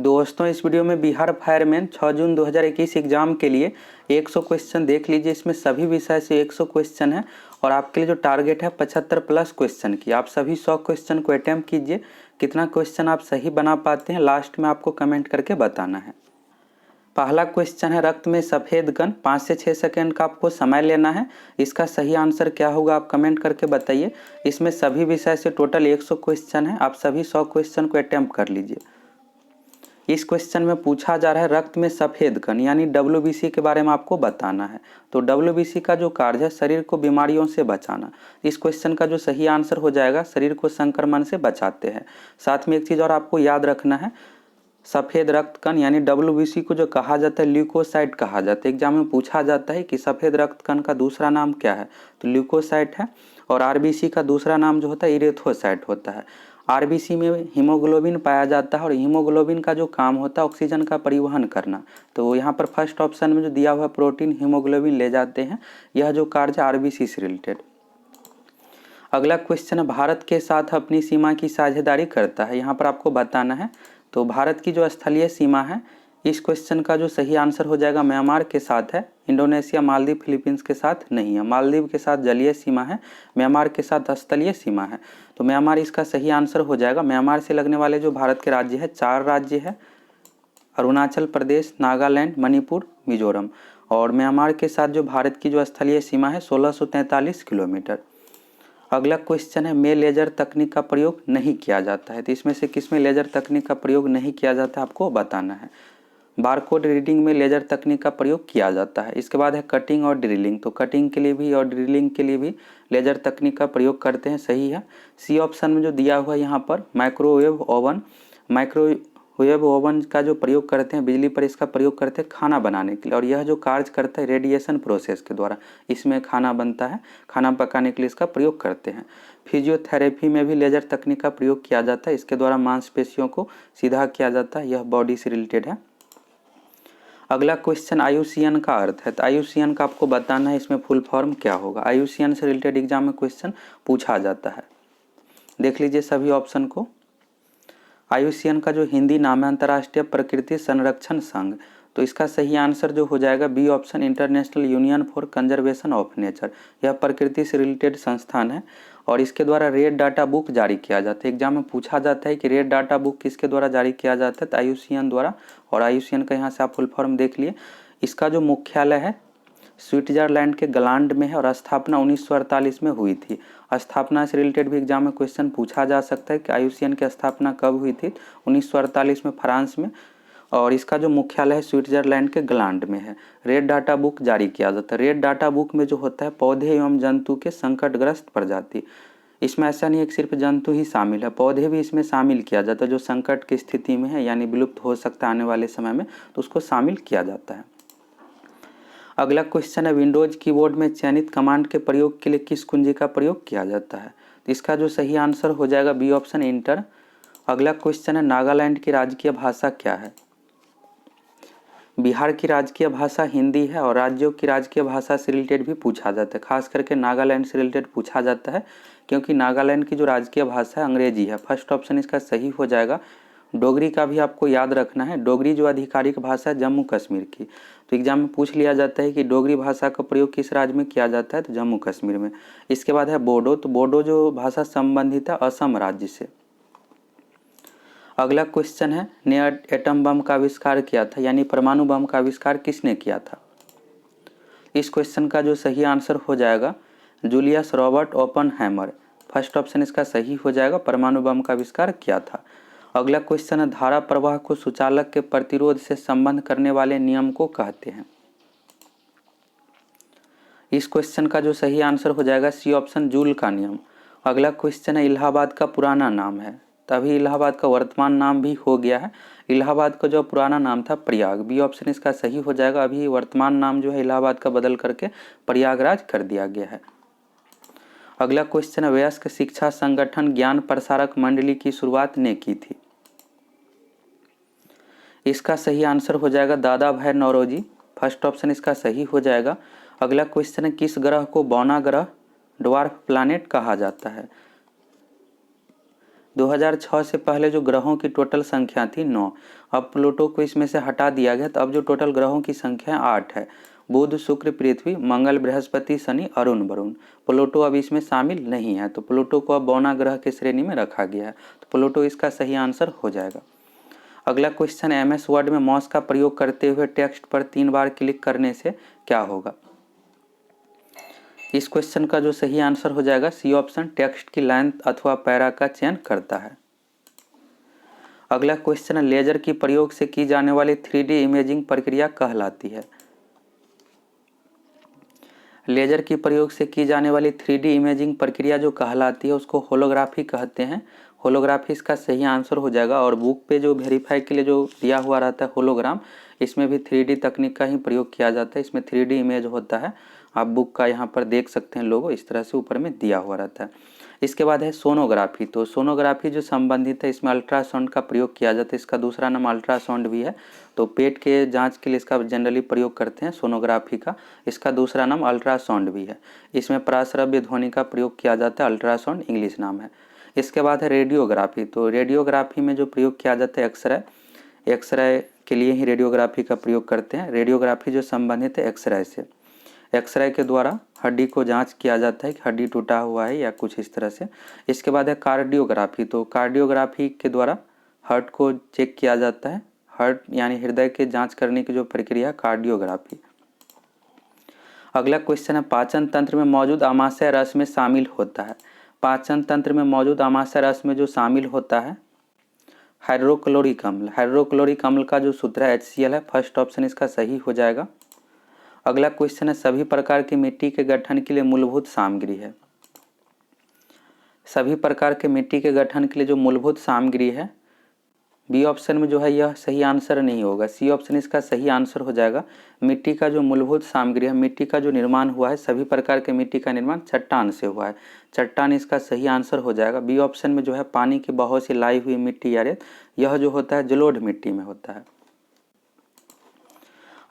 दोस्तों इस वीडियो में बिहार फायरमैन 6 जून 2021 एग्जाम के लिए 100 क्वेश्चन देख लीजिए। इसमें सभी विषय से 100 क्वेश्चन है और आपके लिए जो टारगेट है 75 प्लस क्वेश्चन की। आप सभी 100 क्वेश्चन को अटेम्प्ट कीजिए। कितना क्वेश्चन आप सही बना पाते हैं लास्ट में आपको कमेंट करके बताना है। पहला क्वेश्चन है, रक्त में सफ़ेद कण, 5 से 6 सेकेंड का आपको समय लेना है। इसका सही आंसर क्या होगा आप कमेंट करके बताइए। इसमें सभी विषय से टोटल 100 क्वेश्चन है। आप सभी 100 क्वेश्चन को अटेम्प्ट कर लीजिए। इस क्वेश्चन में पूछा जा रहा है रक्त में सफ़ेद कण यानी WBC के बारे में आपको बताना है। तो WBC का जो कार्य है शरीर को बीमारियों से बचाना। इस क्वेश्चन का जो सही आंसर हो जाएगा शरीर को संक्रमण से बचाते हैं। साथ में एक चीज़ और आपको याद रखना है, सफ़ेद रक्त कण यानी WBC को जो कहा जाता है ल्यूकोसाइट कहा जाता है। एग्जाम में पूछा जाता है कि सफ़ेद रक्त कण का दूसरा नाम क्या है, तो ल्यूकोसाइट है। और RBC का दूसरा नाम जो होता है इरेथ्रोसाइट होता है। RBC में हीमोग्लोबिन पाया जाता है और हीमोग्लोबिन का जो काम होता है ऑक्सीजन का परिवहन करना। तो यहाँ पर फर्स्ट ऑप्शन में जो दिया हुआ प्रोटीन हीमोग्लोबिन ले जाते हैं। यह जो कार्य है RBC से रिलेटेड। अगला क्वेश्चन है, भारत के साथ अपनी सीमा की साझेदारी करता है। यहाँ पर आपको बताना है। तो भारत की जो स्थलीय सीमा है, इस क्वेश्चन का जो सही आंसर हो जाएगा म्यांमार के साथ है। इंडोनेशिया, मालदीव, फिलीपींस के साथ नहीं है। मालदीव के साथ जलीय सीमा है, म्यांमार के साथ स्थलीय सीमा है। तो म्यांमार इसका सही आंसर हो जाएगा। म्यांमार से लगने वाले जो भारत के राज्य है 4 राज्य है, अरुणाचल प्रदेश, नागालैंड, मणिपुर, मिजोरम। और म्यांमार के साथ जो भारत की जो स्थलीय सीमा है 1643 किलोमीटर। अगला क्वेश्चन है, में लेजर तकनीक का प्रयोग नहीं किया जाता है। तो इसमें से किस में लेजर तकनीक का प्रयोग नहीं किया जाता है आपको बताना है। बारकोड रीडिंग में लेजर तकनीक का प्रयोग किया जाता है। इसके बाद है कटिंग और ड्रिलिंग। तो कटिंग के लिए भी और ड्रिलिंग के लिए भी लेजर तकनीक का प्रयोग करते हैं, सही है। सी ऑप्शन में जो दिया हुआ है यहाँ पर माइक्रोवेव ओवन, माइक्रोवेव ओवन का जो प्रयोग करते हैं बिजली पर, इसका प्रयोग करते हैं खाना बनाने के लिए। और यह जो कार्य करता है रेडिएशन प्रोसेस के द्वारा, इसमें खाना बनता है, खाना पकाने के लिए इसका प्रयोग करते हैं। फिजियोथेरेपी में भी लेजर तकनीक का प्रयोग किया जाता है। इसके द्वारा मांसपेशियों को सीधा किया जाता है। यह बॉडी से रिलेटेड है। अगला क्वेश्चन IUCN का अर्थ है। तो IUCN का आपको बताना है इसमें फुल फॉर्म क्या होगा। IUCN से रिलेटेड एग्जाम में क्वेश्चन पूछा जाता है। देख लीजिए सभी ऑप्शन को। IUCN का जो हिंदी नाम है अंतर्राष्ट्रीय प्रकृति संरक्षण संघ। तो इसका सही आंसर जो हो जाएगा B option, international union for conservation of nature. यह प्रकृति से रिलेटेड संस्थान है और इसके द्वारा रेड डाटा बुक जारी किया जाता है। एग्जाम में पूछा जाता है कि रेड डाटा बुक किसके द्वारा जारी किया जाता है, तो IUCN द्वारा। और IUCN का यहाँ से आप फुल फॉर्म देख लिए। इसका जो मुख्यालय है स्विट्जरलैंड के ग्लांड में है और स्थापना 1948 में हुई थी। स्थापना से रिलेटेड भी एग्जाम में क्वेश्चन पूछा जा सकता है कि IUCN की स्थापना कब हुई थी, 1948 में फ्रांस में। और इसका जो मुख्यालय है स्विट्जरलैंड के ग्लांड में है। रेड डाटा बुक जारी किया जाता है। रेड डाटा बुक में जो होता है पौधे एवं जंतु के संकटग्रस्त प्रजाति। इसमें ऐसा नहीं है कि सिर्फ जंतु ही शामिल है, पौधे भी इसमें शामिल किया जाता है। जो संकट की स्थिति में है यानी विलुप्त हो सकता है आने वाले समय में, तो उसको शामिल किया जाता है। अगला क्वेश्चन है, विंडोज कीबोर्ड में चयनित कमांड के प्रयोग के लिए किस कुंजी का प्रयोग किया जाता है। तो इसका जो सही आंसर हो जाएगा बी ऑप्शन, इंटर। अगला क्वेश्चन है, नागालैंड की राजकीय भाषा क्या है। बिहार की राजकीय भाषा हिंदी है और राज्यों की राजकीय भाषा से रिलेटेड भी पूछा जाता है। खास करके नागालैंड से रिलेटेड पूछा जाता है क्योंकि नागालैंड की जो राजकीय भाषा है अंग्रेजी है। फर्स्ट ऑप्शन इसका सही हो जाएगा। डोगरी का भी आपको याद रखना है। डोगरी जो आधिकारिक भाषा है जम्मू कश्मीर की। तो एग्जाम में पूछ लिया जाता है कि डोगरी भाषा का प्रयोग किस राज्य में किया जाता है, तो जम्मू कश्मीर में। इसके बाद है बोडो। तो बोडो जो भाषा संबंधित है असम राज्य से। अगला क्वेश्चन है, ने एटम बम का आविष्कार किया था यानी परमाणु बम का आविष्कार किसने किया था। इस क्वेश्चन का जो सही आंसर हो जाएगा Julius Robert Oppenheimer. First option इसका सही हो जाएगा, परमाणु बम का आविष्कार किया था। अगला क्वेश्चन है, धारा प्रवाह को सुचालक के प्रतिरोध से संबंध करने वाले नियम को कहते हैं। इस क्वेश्चन का जो सही आंसर हो जाएगा सी ऑप्शन, जूल का नियम। अगला क्वेश्चन है, इलाहाबाद का पुराना नाम है। तभी इलाहाबाद का वर्तमान नाम भी हो गया है। इलाहाबाद का जो पुराना नाम था प्रयाग। बी ऑप्शन इसका सही हो जाएगा। अभी वर्तमान नाम जो है इलाहाबाद का बदल करके प्रयागराज कर दिया गया है। अगला क्वेश्चन है, वयस्क शिक्षा संगठन ज्ञान प्रसारक मंडली की शुरुआत ने की थी। इसका सही आंसर हो जाएगा दादा भाई नौरोजी। फर्स्ट ऑप्शन इसका सही हो जाएगा। अगला क्वेश्चन है, किस ग्रह को बौना ग्रह, ड्वार्फ प्लैनेट कहा जाता है। 2006 से पहले जो ग्रहों की टोटल संख्या थी 9, अब प्लूटो को इसमें से हटा दिया गया, तो अब जो टोटल ग्रहों की संख्या 8 है। बुध, शुक्र, पृथ्वी, मंगल, बृहस्पति, शनि, अरुण, वरुण। प्लूटो अब इसमें शामिल नहीं है, तो प्लूटो को अब बौना ग्रह के श्रेणी में रखा गया है, तो प्लूटो इसका सही आंसर हो जाएगा। अगला क्वेश्चन, MS वर्ड में माउस का प्रयोग करते हुए टेक्स्ट पर 3 बार क्लिक करने से क्या होगा। इस क्वेश्चन का जो सही आंसर हो जाएगा सी ऑप्शन, टेक्स्ट की लाइन अथवा पैरा का चयन करता है। अगला क्वेश्चन, लेजर की प्रयोग से की जाने वाली 3D इमेजिंग प्रक्रिया कहलाती है। लेजर की प्रयोग से की जाने वाली 3D इमेजिंग प्रक्रिया जो कहलाती है उसको होलोग्राफी कहते हैं। होलोग्राफी इसका सही आंसर हो जाएगा। और बुक पे जो वेरीफाई के लिए जो दिया हुआ रहता है होलोग्राम, इसमें भी 3D तकनीक का ही प्रयोग किया जाता है। इसमें 3D इमेज होता है, आप बुक का यहाँ पर देख सकते हैं लोगो, इस तरह से ऊपर में दिया हुआ रहता है। इसके बाद है सोनोग्राफी। तो सोनोग्राफी जो संबंधित है, इसमें अल्ट्रासाउंड का प्रयोग किया जाता है। इसका दूसरा नाम अल्ट्रासाउंड भी है। तो पेट के जांच के लिए इसका जनरली प्रयोग करते हैं सोनोग्राफी का। इसका दूसरा नाम अल्ट्रासाउंड भी है। इसमें प्राश्रव्य ध्वनि का प्रयोग किया जाता है, अल्ट्रासाउंड इंग्लिश नाम है। इसके बाद है रेडियोग्राफी। तो रेडियोग्राफी में जो प्रयोग किया जाता है एक्सरे, एक्सरे के लिए ही रेडियोग्राफी का प्रयोग करते हैं। रेडियोग्राफी जो संबंधित है एक्सरे से, एक्सरे के द्वारा हड्डी को जांच किया जाता है कि हड्डी टूटा हुआ है या कुछ इस तरह से। इसके बाद है कार्डियोग्राफी। तो कार्डियोग्राफी के द्वारा हार्ट को चेक किया जाता है, हार्ट यानी हृदय के जांच करने की जो प्रक्रिया कार्डियोग्राफी। अगला क्वेश्चन है, पाचन तंत्र में मौजूद आमाशय रस में शामिल होता है। पाचन तंत्र में मौजूद आमाशय रस में जो शामिल होता है हाइड्रोक्लोरिक अम्ल। हाइड्रोक्लोरिक अम्ल का जो सूत्र है HCl है। फर्स्ट ऑप्शन इसका सही हो जाएगा। अगला क्वेश्चन है, सभी प्रकार की मिट्टी के गठन के लिए मूलभूत सामग्री है। सभी प्रकार के मिट्टी के गठन के लिए जो मूलभूत सामग्री है, बी ऑप्शन में जो है यह सही आंसर नहीं होगा। सी ऑप्शन इसका सही आंसर हो जाएगा। मिट्टी का जो मूलभूत सामग्री है, मिट्टी का जो निर्माण हुआ है, सभी प्रकार के मिट्टी का निर्माण चट्टान से हुआ है। चट्टान इसका सही आंसर हो जाएगा। बी ऑप्शन में जो है पानी के बहाव से लाई हुई मिट्टी या रेत, यह जो होता है जलोढ़ मिट्टी में होता है।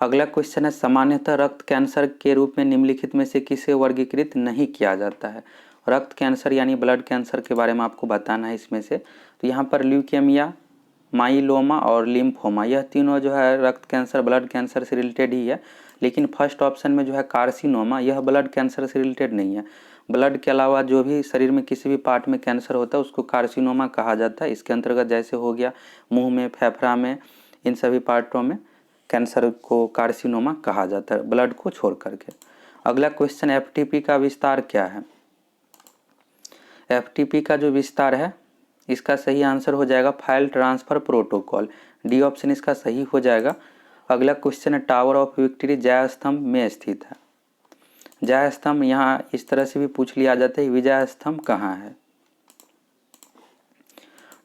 अगला क्वेश्चन है, सामान्यतः रक्त कैंसर के रूप में निम्नलिखित में से किसे वर्गीकृत नहीं किया जाता है। रक्त कैंसर यानी ब्लड कैंसर के बारे में आपको बताना है इसमें से। तो यहाँ पर ल्यूकेमिया, माइलोमा और लिम्फोमा, यह तीनों जो है रक्त कैंसर ब्लड कैंसर से रिलेटेड ही है। लेकिन फर्स्ट ऑप्शन में जो है कार्सिनोमा, यह ब्लड कैंसर से रिलेटेड नहीं है। ब्लड के अलावा जो भी शरीर में किसी भी पार्ट में कैंसर होता है उसको कार्सिनोमा कहा जाता है। इसके अंतर्गत जैसे हो गया मुंह में, फेफड़ा में, इन सभी पार्टों में कैंसर को कार्सिनोमा कहा जाता है, ब्लड को छोड़ करके। अगला क्वेश्चन, FTP का विस्तार क्या है। FTP का जो विस्तार है, इसका सही आंसर हो जाएगा file transfer protocol. D option इसका सही हो जाएगा। अगला क्वेश्चन है, टावर ऑफ विक्ट्री जय स्तंभ में स्थित है। जय स्तंभ यहाँ इस तरह से भी पूछ लिया जाता है, विजय स्तंभ कहाँ है।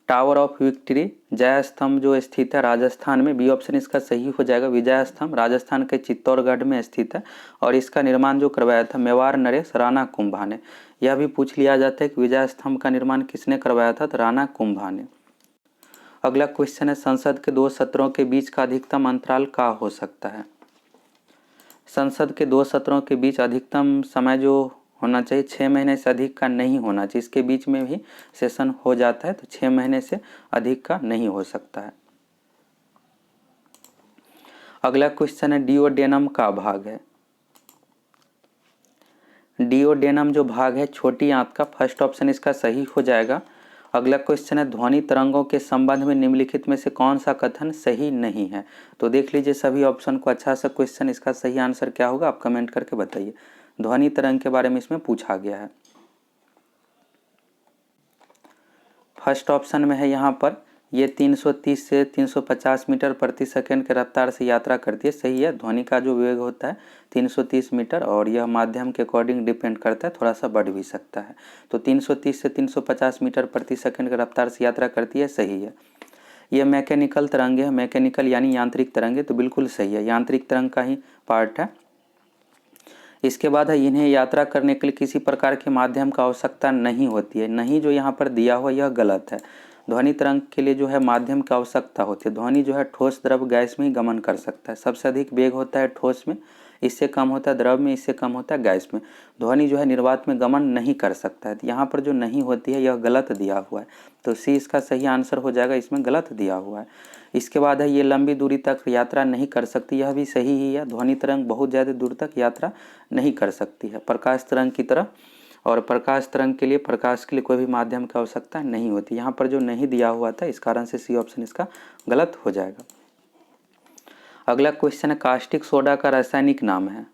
टावर ऑफ विक्ट्री जय स्तंभ जो स्थित है राजस्थान में, बी ऑप्शन इसका सही हो जाएगा। विजय स्तंभ राजस्थान के चित्तौड़गढ़ में स्थित है और इसका निर्माण जो करवाया था मेवाड़ नरेश राणा कुंभा ने। यह भी पूछ लिया जाता है कि विजय स्तंभ का निर्माण किसने करवाया था, तो राणा कुंभा ने। अगला क्वेश्चन है, संसद के 2 सत्रों के बीच का अधिकतम अंतराल क्या हो सकता है। संसद के 2 सत्रों के बीच अधिकतम समय जो होना चाहिए 6 महीने से अधिक का नहीं होना चाहिए। इसके बीच में भी सेशन हो जाता है तो 6 महीने से अधिक का नहीं हो सकता है। अगला क्वेश्चन है, डिओडेनम का भाग है। डिओडेनम जो भाग है छोटी आंत का, फर्स्ट ऑप्शन इसका सही हो जाएगा। अगला क्वेश्चन है, ध्वनि तरंगों के संबंध में निम्नलिखित में से कौन सा कथन सही नहीं है। तो देख लीजिए सभी ऑप्शन को अच्छा सा क्वेश्चन, इसका सही आंसर क्या होगा आप कमेंट करके बताइए। ध्वनि तरंग के बारे में इसमें पूछा गया है। फर्स्ट ऑप्शन में है यहाँ पर ये 330 से 350 मीटर प्रति सेकंड के रफ्तार से यात्रा करती है, सही है। ध्वनि का जो वेग होता है 330 मीटर और यह माध्यम के अकॉर्डिंग डिपेंड करता है, थोड़ा सा बढ़ भी सकता है। तो 330 से 350 मीटर प्रति सेकंड के रफ्तार से यात्रा करती है, सही है। यह मैकेनिकल तरंग है, मैकेनिकल यानी यांत्रिक तरंग है, तो बिल्कुल सही है, यांत्रिक तरंग का ही पार्ट है। इसके बाद है, इन्हें यात्रा करने के लिए किसी प्रकार के माध्यम का आवश्यकता नहीं होती है। नहीं जो यहाँ पर दिया हुआ यह गलत है। ध्वनि तरंग के लिए जो है माध्यम की आवश्यकता होती है। ध्वनि जो है ठोस द्रव गैस में ही गमन कर सकता है। सबसे अधिक वेग होता है ठोस में, इससे कम होता है द्रव में, इससे कम होता है गैस में। ध्वनि जो है निर्वात में गमन नहीं कर सकता है। तो यहाँ पर जो नहीं होती है यह गलत दिया हुआ है, तो सी इसका सही आंसर हो जाएगा, इसमें गलत दिया हुआ है। इसके बाद है ये लंबी दूरी तक यात्रा नहीं कर सकती, यह भी सही ही है। ध्वनि तरंग बहुत ज़्यादा दूर तक यात्रा नहीं कर सकती है प्रकाश तरंग की तरह, और प्रकाश तरंग के लिए, प्रकाश के लिए कोई भी माध्यम की आवश्यकता नहीं होती। यहाँ पर जो नहीं दिया हुआ था इस कारण से सी ऑप्शन इसका गलत हो जाएगा। अगला क्वेश्चन है कास्टिक सोडा का रासायनिक नाम है।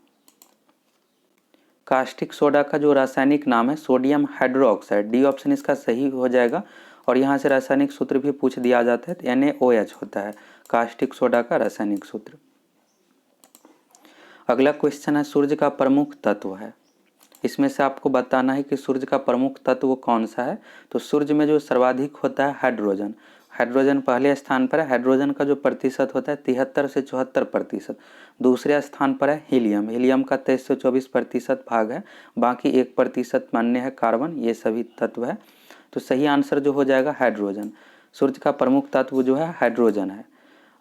कास्टिक सोडा का जो रासायनिक नाम है सोडियम हाइड्रोक्साइड, डी ऑप्शन इसका सही हो जाएगा। और यहाँ से रासायनिक सूत्र भी पूछ दिया जाता है, तो NaOH होता है कास्टिक सोडा का रासायनिक सूत्र। अगला क्वेश्चन है सूर्य का प्रमुख तत्व है। इसमें से आपको बताना है कि सूर्य का प्रमुख तत्व कौन सा है। तो सूर्य में जो सर्वाधिक होता है हाइड्रोजन, हाइड्रोजन पहले स्थान पर है। हाइड्रोजन का जो प्रतिशत होता है 73 से 74%। दूसरे स्थान पर है हीलियम, हीलियम का 23 से 24% भाग है, बाकी 1% मान्य है कार्बन। ये सभी तत्व है, तो सही आंसर जो हो जाएगा हाइड्रोजन। सूर्य का प्रमुख तत्व जो है हाइड्रोजन है।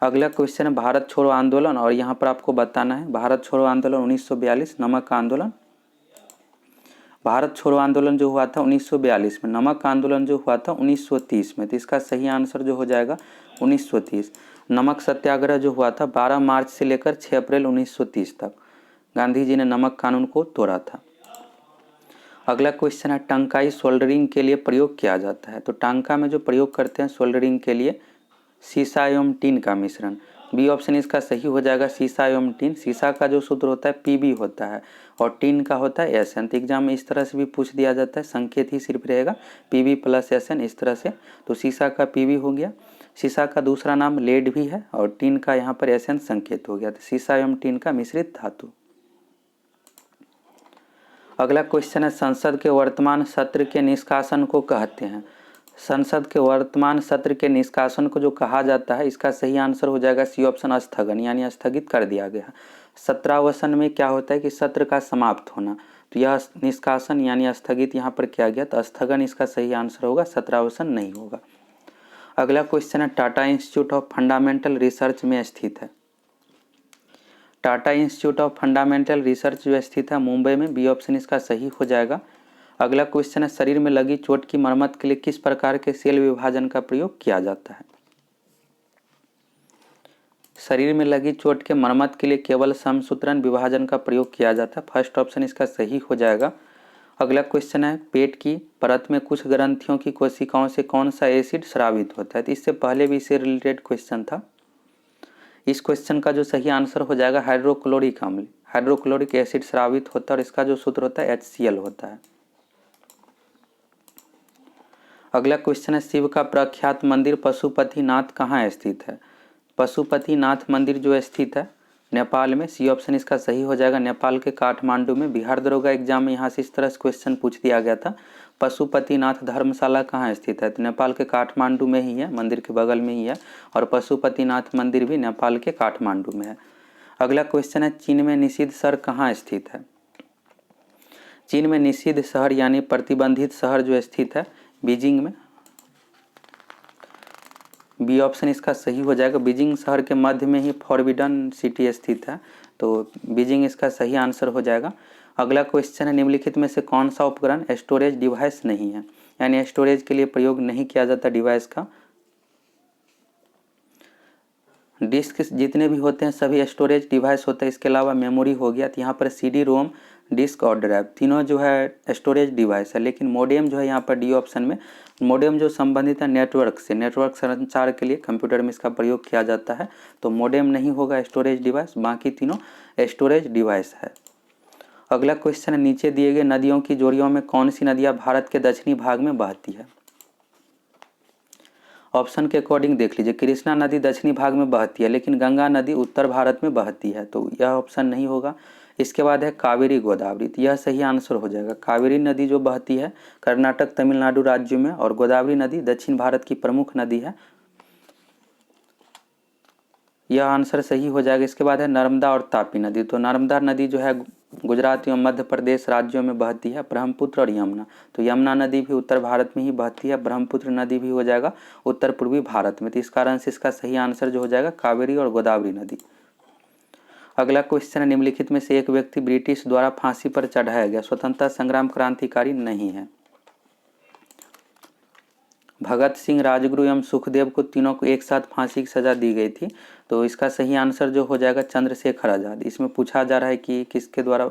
अगला क्वेश्चन है भारत छोड़ो आंदोलन, और यहाँ पर आपको बताना है भारत छोड़ो आंदोलन 1942, नमक का आंदोलन। भारत छोड़ो आंदोलन जो हुआ था 1942 में, नमक आंदोलन जो हुआ था 1930 में। तो इसका सही आंसर जो हो जाएगा 1930। नमक सत्याग्रह जो हुआ था 12 मार्च से लेकर 6 अप्रैल 1930 तक गांधी जी ने नमक कानून को तोड़ा था। अगला क्वेश्चन है टंकाई सोल्डरिंग के लिए प्रयोग किया जाता है। तो टांका में जो प्रयोग करते हैं सोल्डरिंग के लिए सीसा एवं टीन का मिश्रण, बी ऑप्शन इसका सही हो जाएगा सीसा एवं टीन। सीसा का जो सूत्र होता है Pb होता है और टीन का होता है Sn। तो एग्जाम में इस तरह से भी पूछ दिया जाता है, संकेत ही सिर्फ रहेगा Pb + Sn इस तरह से। तो सीसा का Pb हो गया, सीसा का दूसरा नाम लेड भी है और टीन का यहाँ पर Sn संकेत हो गया। तो सीसा एवं टीन का मिश्रित धातु। अगला क्वेश्चन है संसद के वर्तमान सत्र के निष्कासन को कहते हैं। संसद के वर्तमान सत्र के निष्कासन को जो कहा जाता है इसका सही आंसर हो जाएगा सी ऑप्शन स्थगन, यानी स्थगित कर दिया गया। सत्रावसन में क्या होता है कि सत्र का समाप्त होना, तो यह निष्कासन यानी स्थगित यहाँ पर किया गया, तो स्थगन इसका सही आंसर होगा, सत्रावसन नहीं होगा। अगला क्वेश्चन है Tata institute of fundamental research में स्थित है। Tata institute of fundamental research जो स्थित है मुंबई में, बी ऑप्शन इसका सही हो जाएगा। अगला क्वेश्चन है शरीर में लगी चोट की मरम्मत के लिए किस प्रकार के सेल विभाजन का प्रयोग किया जाता है। शरीर में लगी चोट के मरम्मत के लिए केवल समसूत्रण विभाजन का प्रयोग किया जाता है, फर्स्ट ऑप्शन इसका सही हो जाएगा। अगला क्वेश्चन है पेट की परत में कुछ ग्रंथियों की कोशिकाओं से कौन सा एसिड स्रावित होता है। तो इससे पहले भी इससे रिलेटेड क्वेश्चन था। इस क्वेश्चन का जो सही आंसर हो जाएगा हाइड्रोक्लोरिक अम्ल, हाइड्रोक्लोरिक एसिड स्रावित होता है और इसका जो सूत्र होता है HCl होता है। अगला क्वेश्चन है शिव का प्रख्यात मंदिर पशुपतिनाथ कहाँ स्थित है। पशुपतिनाथ मंदिर जो स्थित है नेपाल में, सी ऑप्शन इसका सही हो जाएगा, नेपाल के काठमांडू में। बिहार दरोगा एग्जाम में यहाँ से इस तरह से क्वेश्चन पूछ दिया गया था, पशुपतिनाथ धर्मशाला कहाँ स्थित है। तो नेपाल के काठमांडू में ही है, मंदिर के बगल में ही है, और पशुपतिनाथ मंदिर भी नेपाल के काठमांडू में है। अगला क्वेश्चन है चीन में निषिद्ध शहर कहाँ स्थित है। चीन में निषिद्ध शहर यानी प्रतिबंधित शहर जो स्थित है बीजिंग में, बी ऑप्शन इसका सही हो जाएगा। बीजिंग शहर के मध्य में ही फॉरबिडन सिटी स्थित है, तो बीजिंग इसका सही आंसर हो जाएगा। अगला क्वेश्चन है निम्नलिखित में से कौन सा उपकरण स्टोरेज डिवाइस नहीं है, यानी स्टोरेज के लिए प्रयोग नहीं किया जाता डिवाइस का। डिस्क जितने भी होते हैं सभी स्टोरेज डिवाइस होते हैं, इसके अलावा मेमोरी हो गया। तो यहाँ पर CD रोम डिस्क और ड्राइव तीनों जो है स्टोरेज डिवाइस है, लेकिन मोडेम जो है यहाँ पर डी ऑप्शन में, मोडेम जो संबंधित है नेटवर्क से, नेटवर्क संचार के लिए कंप्यूटर में इसका प्रयोग किया जाता है, तो मोडेम नहीं होगा स्टोरेज डिवाइस, बाकी तीनों स्टोरेज डिवाइस है। अगला क्वेश्चन है नीचे दिए गए नदियों की जोड़ियों में कौन सी नदियाँ भारत के दक्षिणी भाग में बहती है। ऑप्शन के अकॉर्डिंग देख लीजिए, कृष्णा नदी दक्षिणी भाग में बहती है, लेकिन गंगा नदी उत्तर भारत में बहती है, तो यह ऑप्शन नहीं होगा। इसके बाद है कावेरी गोदावरी, तो यह सही आंसर हो जाएगा। कावेरी नदी जो बहती है कर्नाटक तमिलनाडु राज्यों में, और गोदावरी नदी दक्षिण भारत की प्रमुख नदी है, यह आंसर सही हो जाएगा। इसके बाद है नर्मदा और तापी नदी, तो नर्मदा नदी जो है गुजरात एवं मध्य प्रदेश राज्यों में बहती है। ब्रह्मपुत्र और यमुना, तो यमुना नदी भी उत्तर भारत में ही बहती है, ब्रह्मपुत्र नदी भी हो जाएगा उत्तर पूर्वी भारत में। तो इस कारण से इसका सही आंसर जो हो जाएगा कावेरी और गोदावरी नदी। अगला क्वेश्चन है, निम्नलिखित में से एक व्यक्ति ब्रिटिश द्वारा फांसी पर चढ़ाया गया स्वतंत्रता संग्राम क्रांतिकारी नहीं है। भगत सिंह, राजगुरु एवं सुखदेव को तीनों को एक साथ फांसी की सजा दी गई थी। तो इसका सही आंसर जो हो जाएगा चंद्रशेखर आजाद। इसमें पूछा जा रहा है कि किसके द्वारा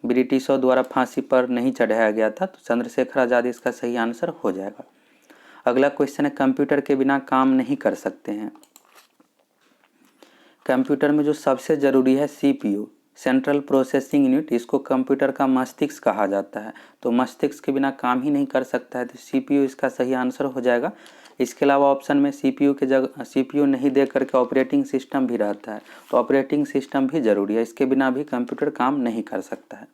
ब्रिटिशों द्वारा फांसी पर नहीं चढ़ाया गया था, तो चंद्रशेखर आजाद इसका सही आंसर हो जाएगा। अगला क्वेश्चन है, कंप्यूटर के बिना काम नहीं कर सकते हैं। कंप्यूटर में जो सबसे ज़रूरी है CPU, सेंट्रल प्रोसेसिंग यूनिट, इसको कंप्यूटर का मस्तिष्क कहा जाता है। तो मस्तिष्क के बिना काम ही नहीं कर सकता है, तो CPU इसका सही आंसर हो जाएगा। इसके अलावा ऑप्शन में CPU के जगह CPU नहीं दे करके ऑपरेटिंग सिस्टम भी रहता है, तो ऑपरेटिंग सिस्टम भी ज़रूरी है, इसके बिना भी कंप्यूटर काम नहीं कर सकता है।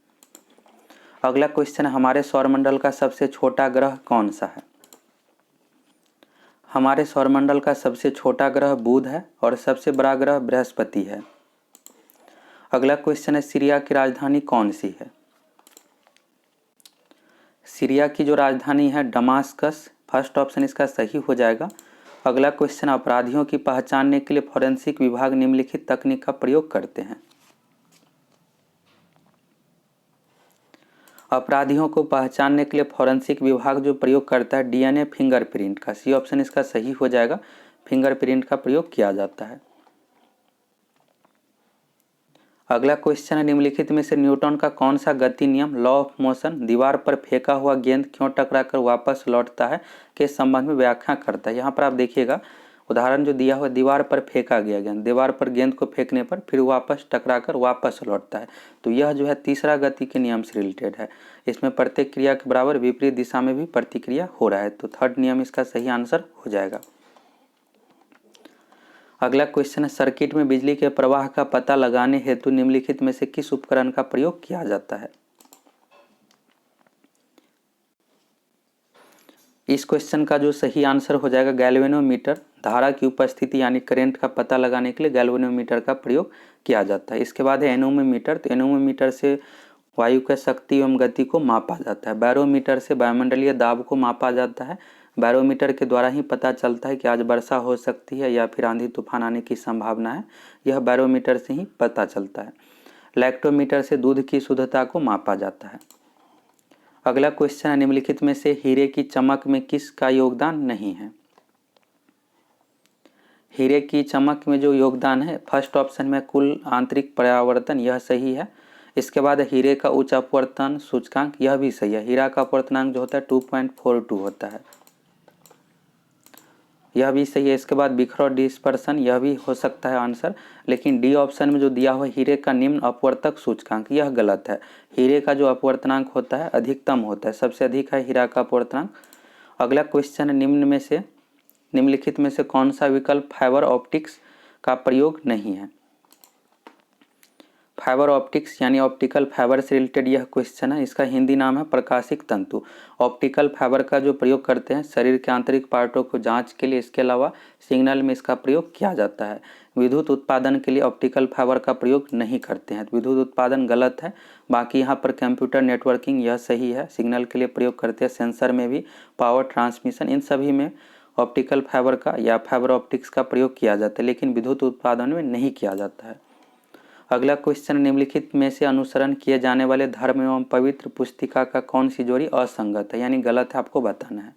अगला क्वेश्चन है, हमारे सौरमंडल का सबसे छोटा ग्रह कौन सा है। हमारे सौरमंडल का सबसे छोटा ग्रह बुध है और सबसे बड़ा ग्रह बृहस्पति है। अगला क्वेश्चन है, सीरिया की राजधानी कौन सी है। सीरिया की जो राजधानी है दमास्कस, फर्स्ट ऑप्शन इसका सही हो जाएगा। अगला क्वेश्चन, अपराधियों की पहचानने के लिए फोरेंसिक विभाग निम्नलिखित तकनीक का प्रयोग करते हैं। अपराधियों को पहचानने के लिए फोरेंसिक विभाग जो प्रयोग करता है DNA फिंगरप्रिंट का, सी ऑप्शन इसका सही हो जाएगा। फिंगरप्रिंट का प्रयोग किया जाता है। अगला क्वेश्चन है, निम्नलिखित में से न्यूटन का कौन सा गति नियम, लॉ ऑफ मोशन, दीवार पर फेंका हुआ गेंद क्यों टकराकर वापस लौटता है के संबंध में व्याख्या करता है। यहाँ पर आप देखिएगा उदाहरण जो दिया हुआ, दीवार पर फेंका गया गेंद, दीवार पर गेंद को फेंकने पर फिर वापस टकराकर वापस लौटता है। तो यह जो है तीसरा गति के नियम से रिलेटेड है। इसमें प्रत्येक क्रिया के बराबर विपरीत दिशा में भी प्रतिक्रिया हो रहा है, तो थर्ड नियम इसका सही आंसर हो जाएगा। अगला क्वेश्चन है, सर्किट में बिजली के प्रवाह का पता लगाने हेतु निम्नलिखित में से किस उपकरण का प्रयोग किया जाता है। इस क्वेश्चन का जो सही आंसर हो जाएगा गैल्वेनोमीटर। धारा की उपस्थिति यानी करंट का पता लगाने के लिए गैल्वेनोमीटर का प्रयोग किया जाता है। इसके बाद है एनोमीटर। तो एनोमीटर से वायु की शक्ति एवं गति को मापा जाता है। बैरोमीटर से वायुमंडलीय दाब को मापा जाता है। बैरोमीटर के द्वारा ही पता चलता है कि आज वर्षा हो सकती है या फिर आंधी तूफान आने की संभावना है, यह बैरोमीटर से ही पता चलता है। लैक्टोमीटर से दूध की शुद्धता को मापा जाता है। अगला क्वेश्चन है, निम्नलिखित में से हीरे की चमक में किसका योगदान नहीं है। हीरे की चमक में जो योगदान है, फर्स्ट ऑप्शन में कुल आंतरिक परावर्तन, यह सही है। इसके बाद हीरे का उच्च अपवर्तन सूचकांक, यह भी सही है। हीरा का अपवर्तनांक जो होता है 2.42 होता है, यह भी सही है। इसके बाद बिखराव डिस्पर्सन, यह भी हो सकता है आंसर, लेकिन डी ऑप्शन में जो दिया हुआ हीरे का निम्न अपवर्तक सूचकांक, यह गलत है। हीरे का जो अपवर्तनांक होता है अधिकतम होता है, सबसे अधिक है हीरा का अपवर्तनांक। अगला क्वेश्चन है, निम्नलिखित में से कौन सा विकल्प फाइबर ऑप्टिक्स का प्रयोग नहीं है। फाइबर ऑप्टिक्स यानी ऑप्टिकल फाइबर से रिलेटेड यह क्वेश्चन है। इसका हिंदी नाम है प्रकाशिक तंतु। ऑप्टिकल फाइबर का जो प्रयोग करते हैं शरीर के आंतरिक पार्टों को जांच के लिए, इसके अलावा सिग्नल में इसका प्रयोग किया जाता है। विद्युत उत्पादन के लिए ऑप्टिकल फाइबर का प्रयोग नहीं करते हैं, तो विद्युत उत्पादन गलत है। बाकी यहाँ पर कंप्यूटर नेटवर्किंग यह सही है, सिग्नल के लिए प्रयोग करते हैं। सेंसर में भी, पावर ट्रांसमिशन, इन सभी में ऑप्टिकल फाइबर का या फाइबर ऑप्टिक्स का प्रयोग किया जाता है, लेकिन विद्युत उत्पादन में नहीं किया जाता है। अगला क्वेश्चन, निम्नलिखित में से अनुसरण किए जाने वाले धर्म एवं पवित्र पुस्तिका का कौन सी जोड़ी असंगत है, यानी गलत है, आपको बताना है।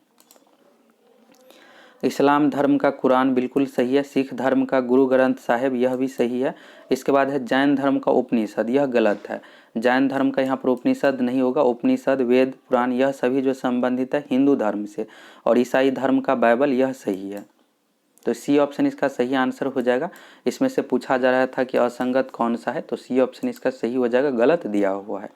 इस्लाम धर्म का कुरान बिल्कुल सही है। सिख धर्म का गुरु ग्रंथ साहिब, यह भी सही है। इसके बाद है जैन धर्म का उपनिषद, यह गलत है। जैन धर्म का यहाँ पर उपनिषद नहीं होगा। उपनिषद, वेद, पुराण, यह सभी जो संबंधित है हिंदू धर्म से। और ईसाई धर्म का बाइबल, यह सही है। तो सी ऑप्शन इसका सही आंसर हो जाएगा। इसमें से पूछा जा रहा था कि असंगत कौन सा है, तो सी ऑप्शन इसका सही हो जाएगा, गलत दिया हुआ है।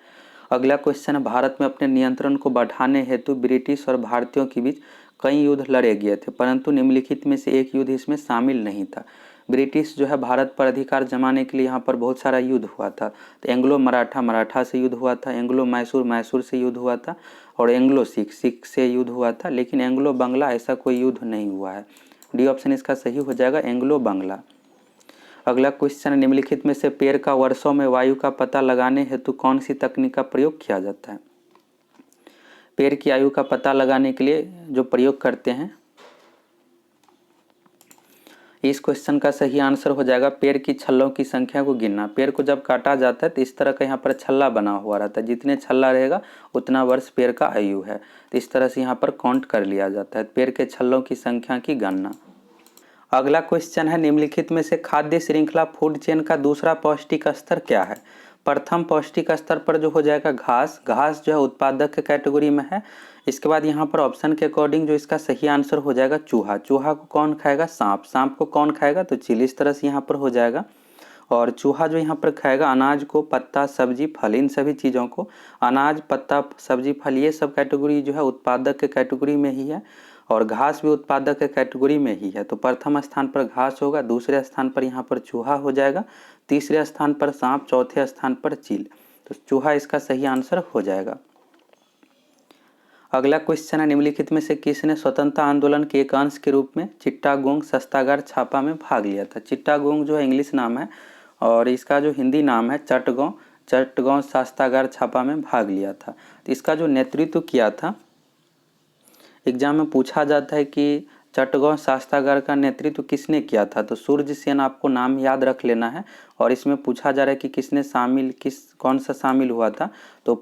अगला क्वेश्चन है, भारत में अपने नियंत्रण को बढ़ाने हेतु ब्रिटिश और भारतीयों के बीच कई युद्ध लड़े गए थे, परंतु निम्नलिखित में से एक युद्ध इसमें शामिल नहीं था। ब्रिटिश जो है भारत पर अधिकार जमाने के लिए यहाँ पर बहुत सारा युद्ध हुआ था। तो एंग्लो मराठा से युद्ध हुआ था, एंग्लो मैसूर से युद्ध हुआ था, और एंग्लो सिख से युद्ध हुआ था, लेकिन एंग्लो बांग्ला ऐसा कोई युद्ध नहीं हुआ है। डी ऑप्शन इसका सही हो जाएगा, एंग्लो बांग्ला। अगला क्वेश्चन, निम्नलिखित में से पेड़ का वर्षों में वायु का पता लगाने हेतु कौन सी तकनीक का प्रयोग किया जाता है। पेड़ की आयु का पता लगाने के लिए जो प्रयोग करते हैं, इस क्वेश्चन का सही आंसर हो जाएगा पेड़ की छल्लों की संख्या को गिनना। पेड़ को जब काटा जाता है तो इस तरह का यहाँ पर छल्ला बना हुआ रहता है, जितने छल्ला रहेगा उतना वर्ष पेड़ का आयु है। तो इस तरह से यहाँ पर काउंट कर लिया जाता है पेड़ के छल्लों की संख्या की गणना। अगला क्वेश्चन है, निम्नलिखित में से खाद्य श्रृंखला फूड चेन का दूसरा पौष्टिक स्तर क्या है। प्रथम पौष्टिक स्तर पर जो हो जाएगा घास, घास जो है उत्पादक के कैटेगरी में है। इसके बाद यहाँ पर ऑप्शन के अकॉर्डिंग जो इसका सही आंसर हो जाएगा चूहा, चूहा को कौन खाएगा, सांप, सांप को कौन खाएगा तो चील। इस तरह से यहाँ पर हो जाएगा। और चूहा जो यहाँ पर खाएगा अनाज को, पत्ता, सब्जी, फल, इन सभी चीज़ों को। अनाज, पत्ता, सब्जी, फल ये सब कैटेगरी जो है उत्पादक के कैटेगरी में ही है, और घास भी उत्पादक के कैटेगरी में ही है। तो प्रथम स्थान पर घास होगा, दूसरे स्थान पर यहाँ पर चूहा हो जाएगा, तीसरे स्थान पर सांप, चौथे स्थान पर चील। तो चूहा इसका सही आंसर हो जाएगा। अगला क्वेश्चन है, निम्नलिखित में से किसने स्वतंत्रता आंदोलन के एक अंश के रूप में चिट्टागोंग शस्त्रागार छापा में भाग लिया था। चिट्टागोंग जो है इंग्लिश नाम है और इसका जो हिंदी नाम है चटगांव, चटगांव शस्त्रागार छापा में भाग लिया था। तो इसका जो नेतृत्व किया था, एग्जाम में पूछा जाता है कि चटगांव शस्त्रागार का नेतृत्व किसने किया था, तो सूर्य सेन आपको नाम याद रख लेना है। और इसमें पूछा जा रहा है कि किसने शामिल, कौन सा शामिल हुआ था, तो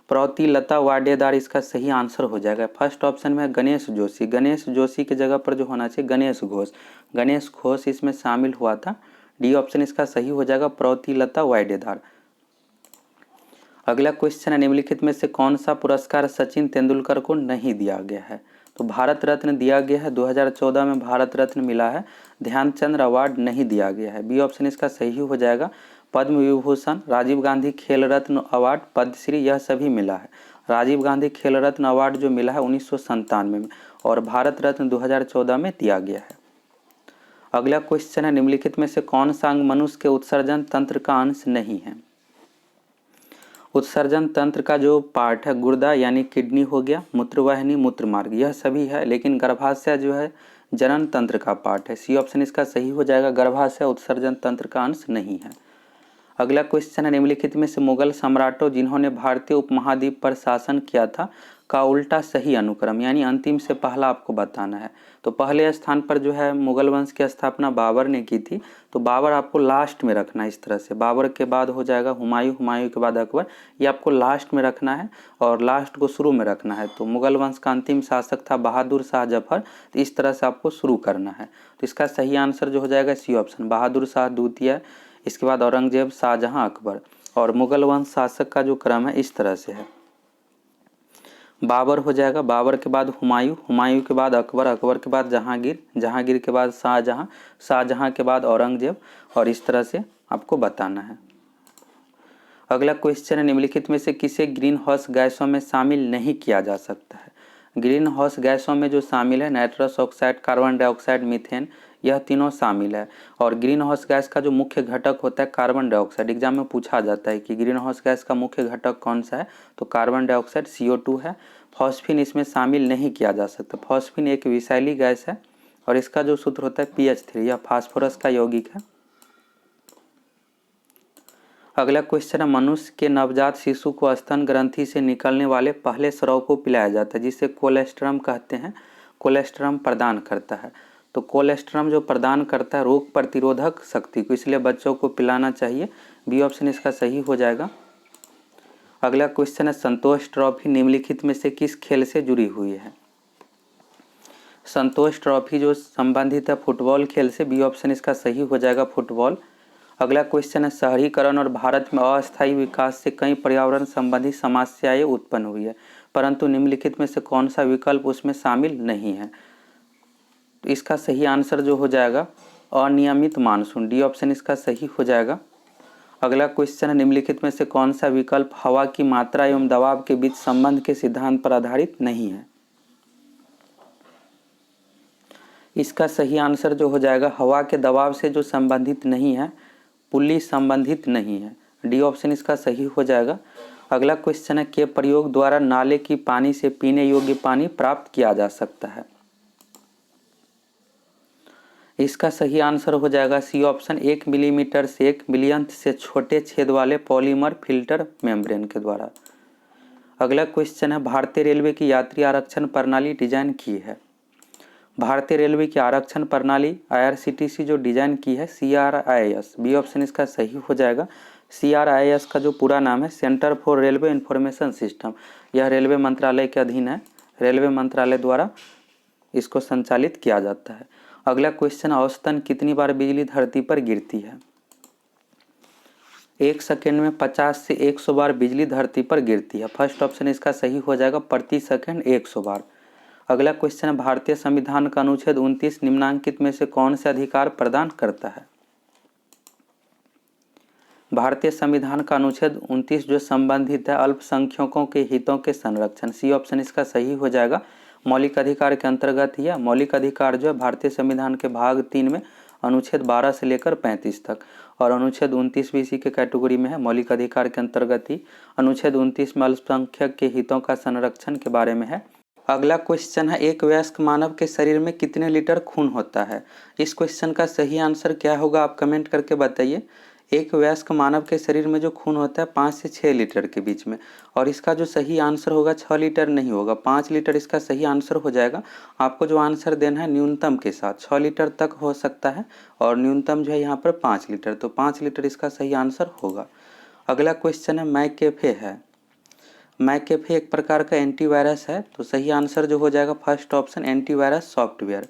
प्रौतिलता वाडेदार इसका सही आंसर हो जाएगा। फर्स्ट ऑप्शन में गणेश जोशी, गणेश जोशी की जगह पर जो होना चाहिए गणेश घोष, गणेश घोष इसमें शामिल हुआ था। डी ऑप्शन इसका सही हो जाएगा, प्रौतिलता वाडेदार। अगला क्वेश्चन है, निम्नलिखित में से कौन सा पुरस्कार सचिन तेंदुलकर को नहीं दिया गया है। तो भारत रत्न दिया गया है, 2014 में भारत रत्न मिला है, ध्यानचंद अवार्ड नहीं दिया गया है। बी ऑप्शन इसका सही हो जाएगा। पद्म विभूषण, राजीव गांधी खेल रत्न अवार्ड, पद्मश्री यह सभी मिला है। राजीव गांधी खेल रत्न अवार्ड जो मिला है 1997 में, और भारत रत्न 2014 में दिया गया है। अगला क्वेश्चन है, निम्नलिखित में से कौन सा अंग मनुष्य के उत्सर्जन तंत्र का अंश नहीं है। उत्सर्जन तंत्र का जो पार्ट है गुर्दा यानी किडनी हो गया, मूत्रवाहिनी, मूत्रमार्ग यह सभी है, लेकिन गर्भाशय जो है जनन तंत्र का पार्ट है। सी ऑप्शन इसका सही हो जाएगा, गर्भाशय उत्सर्जन तंत्र का अंश नहीं है। अगला क्वेश्चन है, निम्नलिखित में से मुगल सम्राटों जिन्होंने भारतीय उपमहाद्वीप पर शासन किया था का उल्टा सही अनुक्रम, यानी अंतिम से पहला आपको बताना है। तो पहले स्थान पर जो है मुगल वंश की स्थापना बाबर ने की थी, तो बाबर आपको लास्ट में रखना है। इस तरह से बाबर के बाद हो जाएगा हुमायूं, हुमायूं के बाद अकबर, ये आपको लास्ट में रखना है और लास्ट को शुरू में रखना है। तो मुगल वंश का अंतिम शासक था बहादुर शाह जफर, तो इस तरह से आपको शुरू करना है। तो इसका सही आंसर जो हो जाएगा सी ऑप्शन, बहादुर शाह द्वितीय, इसके बाद औरंगजेब, शाहजहां, अकबर। और मुगल वंश शासक का जो क्रम है इस तरह से है, बाबर हो जाएगा, बाबर के बाद हुमायूं, हुमायूं के बाद अकबर, अकबर के बाद जहांगीर, जहांगीर के बाद शाहजहां, शाहजहां के बाद औरंगजेब, और इस तरह से आपको बताना है। अगला क्वेश्चन है, निम्नलिखित में से किसे ग्रीन हाउस गैसों में शामिल नहीं किया जा सकता है। ग्रीन हाउस गैसों में जो शामिल है nitrous oxide, carbon dioxide, methane, यह तीनों शामिल है। और ग्रीन हाउस गैस का जो मुख्य घटक होता है कार्बन डाइऑक्साइड, एग्जाम में पूछा जाता है कि ग्रीन हाउस गैस का मुख्य घटक कौन सा है, तो कार्बन डाइऑक्साइड CO2 है। फॉस्फीन इसमें शामिल नहीं किया जा सकता, फॉस्फीन एक विषैली गैस है और इसका जो सूत्र होता है PH3, यह फास्फोरस का यौगिक है। अगला क्वेश्चन है, मनुष्य के नवजात शिशु को स्तन ग्रंथि से निकलने वाले पहले स्राव को पिलाया जाता है, जिसे कोलेस्ट्रम कहते हैं। कोलेस्ट्रम प्रदान करता है, तो कोलेस्ट्रम जो प्रदान करता है रोग प्रतिरोधक शक्ति को, इसलिए बच्चों को पिलाना चाहिए। बी ऑप्शन इसका सही हो जाएगा। अगला क्वेश्चन है, संतोष ट्रॉफी निम्नलिखित में से किस खेल से जुड़ी हुई है। संतोष ट्रॉफी जो संबंधित है फुटबॉल खेल से, बी ऑप्शन इसका सही हो जाएगा, फुटबॉल। अगला क्वेश्चन है, शहरीकरण और भारत में अस्थायी विकास से कई पर्यावरण संबंधी समस्याएं उत्पन्न हुई है, परंतु निम्नलिखित में से कौन सा विकल्प उसमें शामिल नहीं है। तो इसका सही आंसर जो हो जाएगा अनियमित मानसून, डी ऑप्शन इसका सही हो जाएगा। अगला क्वेश्चन है, निम्नलिखित में से कौन सा विकल्प हवा की मात्रा एवं दबाव के बीच संबंध के सिद्धांत पर आधारित नहीं है। इसका सही आंसर जो हो जाएगा हवा के दबाव से जो संबंधित नहीं है, पुल्ली संबंधित नहीं है, डी ऑप्शन इसका सही हो जाएगा। अगला क्वेश्चन है, के प्रयोग द्वारा नाले की पानी से पीने योग्य पानी प्राप्त किया जा सकता है। इसका सही आंसर हो जाएगा सी ऑप्शन, 1 मिलीमीटर से 1 मिलियंथ से छोटे छेद वाले पॉलीमर फिल्टर मेम्ब्रेन के द्वारा। अगला क्वेश्चन है, भारतीय रेलवे की यात्री आरक्षण प्रणाली डिजाइन की है। भारतीय रेलवे की आरक्षण प्रणाली IRCTC जो डिजाइन की है CRIS, बी ऑप्शन इसका सही हो जाएगा। CRIS का जो पूरा नाम है centre for railway information system, यह रेलवे मंत्रालय के अधीन है, रेलवे मंत्रालय द्वारा इसको संचालित किया जाता है। अगला क्वेश्चन, औसतन कितनी बार बिजली धरती पर गिरती है? 1 सेकेंड में 50 से 100 बार बिजली धरती पर गिरती है। फर्स्ट ऑप्शन इसका सही हो जाएगा, प्रति सेकंड 100 बार। अगला क्वेश्चन है, भारतीय संविधान का अनुच्छेद 29 निम्नांकित में से कौन से अधिकार प्रदान करता है? भारतीय संविधान का अनुच्छेद 29 जो संबंधित है अल्पसंख्यकों के हितों के संरक्षण, सी ऑप्शन इसका सही हो जाएगा। मौलिक अधिकार के अंतर्गत ही है। मौलिक अधिकार जो है भारतीय संविधान के भाग 3 में अनुच्छेद 12 से लेकर 35 तक, और अनुच्छेद 29 भी इसी के कैटेगरी में है, मौलिक अधिकार के अंतर्गत ही। अनुच्छेद 29 में अल्पसंख्यक के हितों का संरक्षण के बारे में है। अगला क्वेश्चन है, एक वयस्क मानव के शरीर में कितने लीटर खून होता है? इस क्वेश्चन का सही आंसर क्या होगा आप कमेंट करके बताइए। एक वयस्क मानव के शरीर में जो खून होता है 5 से 6 लीटर के बीच में, और इसका जो सही आंसर होगा 6 लीटर नहीं होगा, 5 लीटर इसका सही आंसर हो जाएगा। आपको जो आंसर देना है न्यूनतम के साथ 6 लीटर तक हो सकता है, और न्यूनतम जो है यहाँ पर 5 लीटर, तो 5 लीटर इसका सही आंसर होगा। अगला क्वेश्चन है, मैकेफे है। मैकेफे एक प्रकार का एंटीवायरस है, तो सही आंसर जो हो जाएगा फर्स्ट ऑप्शन एंटीवायरस सॉफ्टवेयर।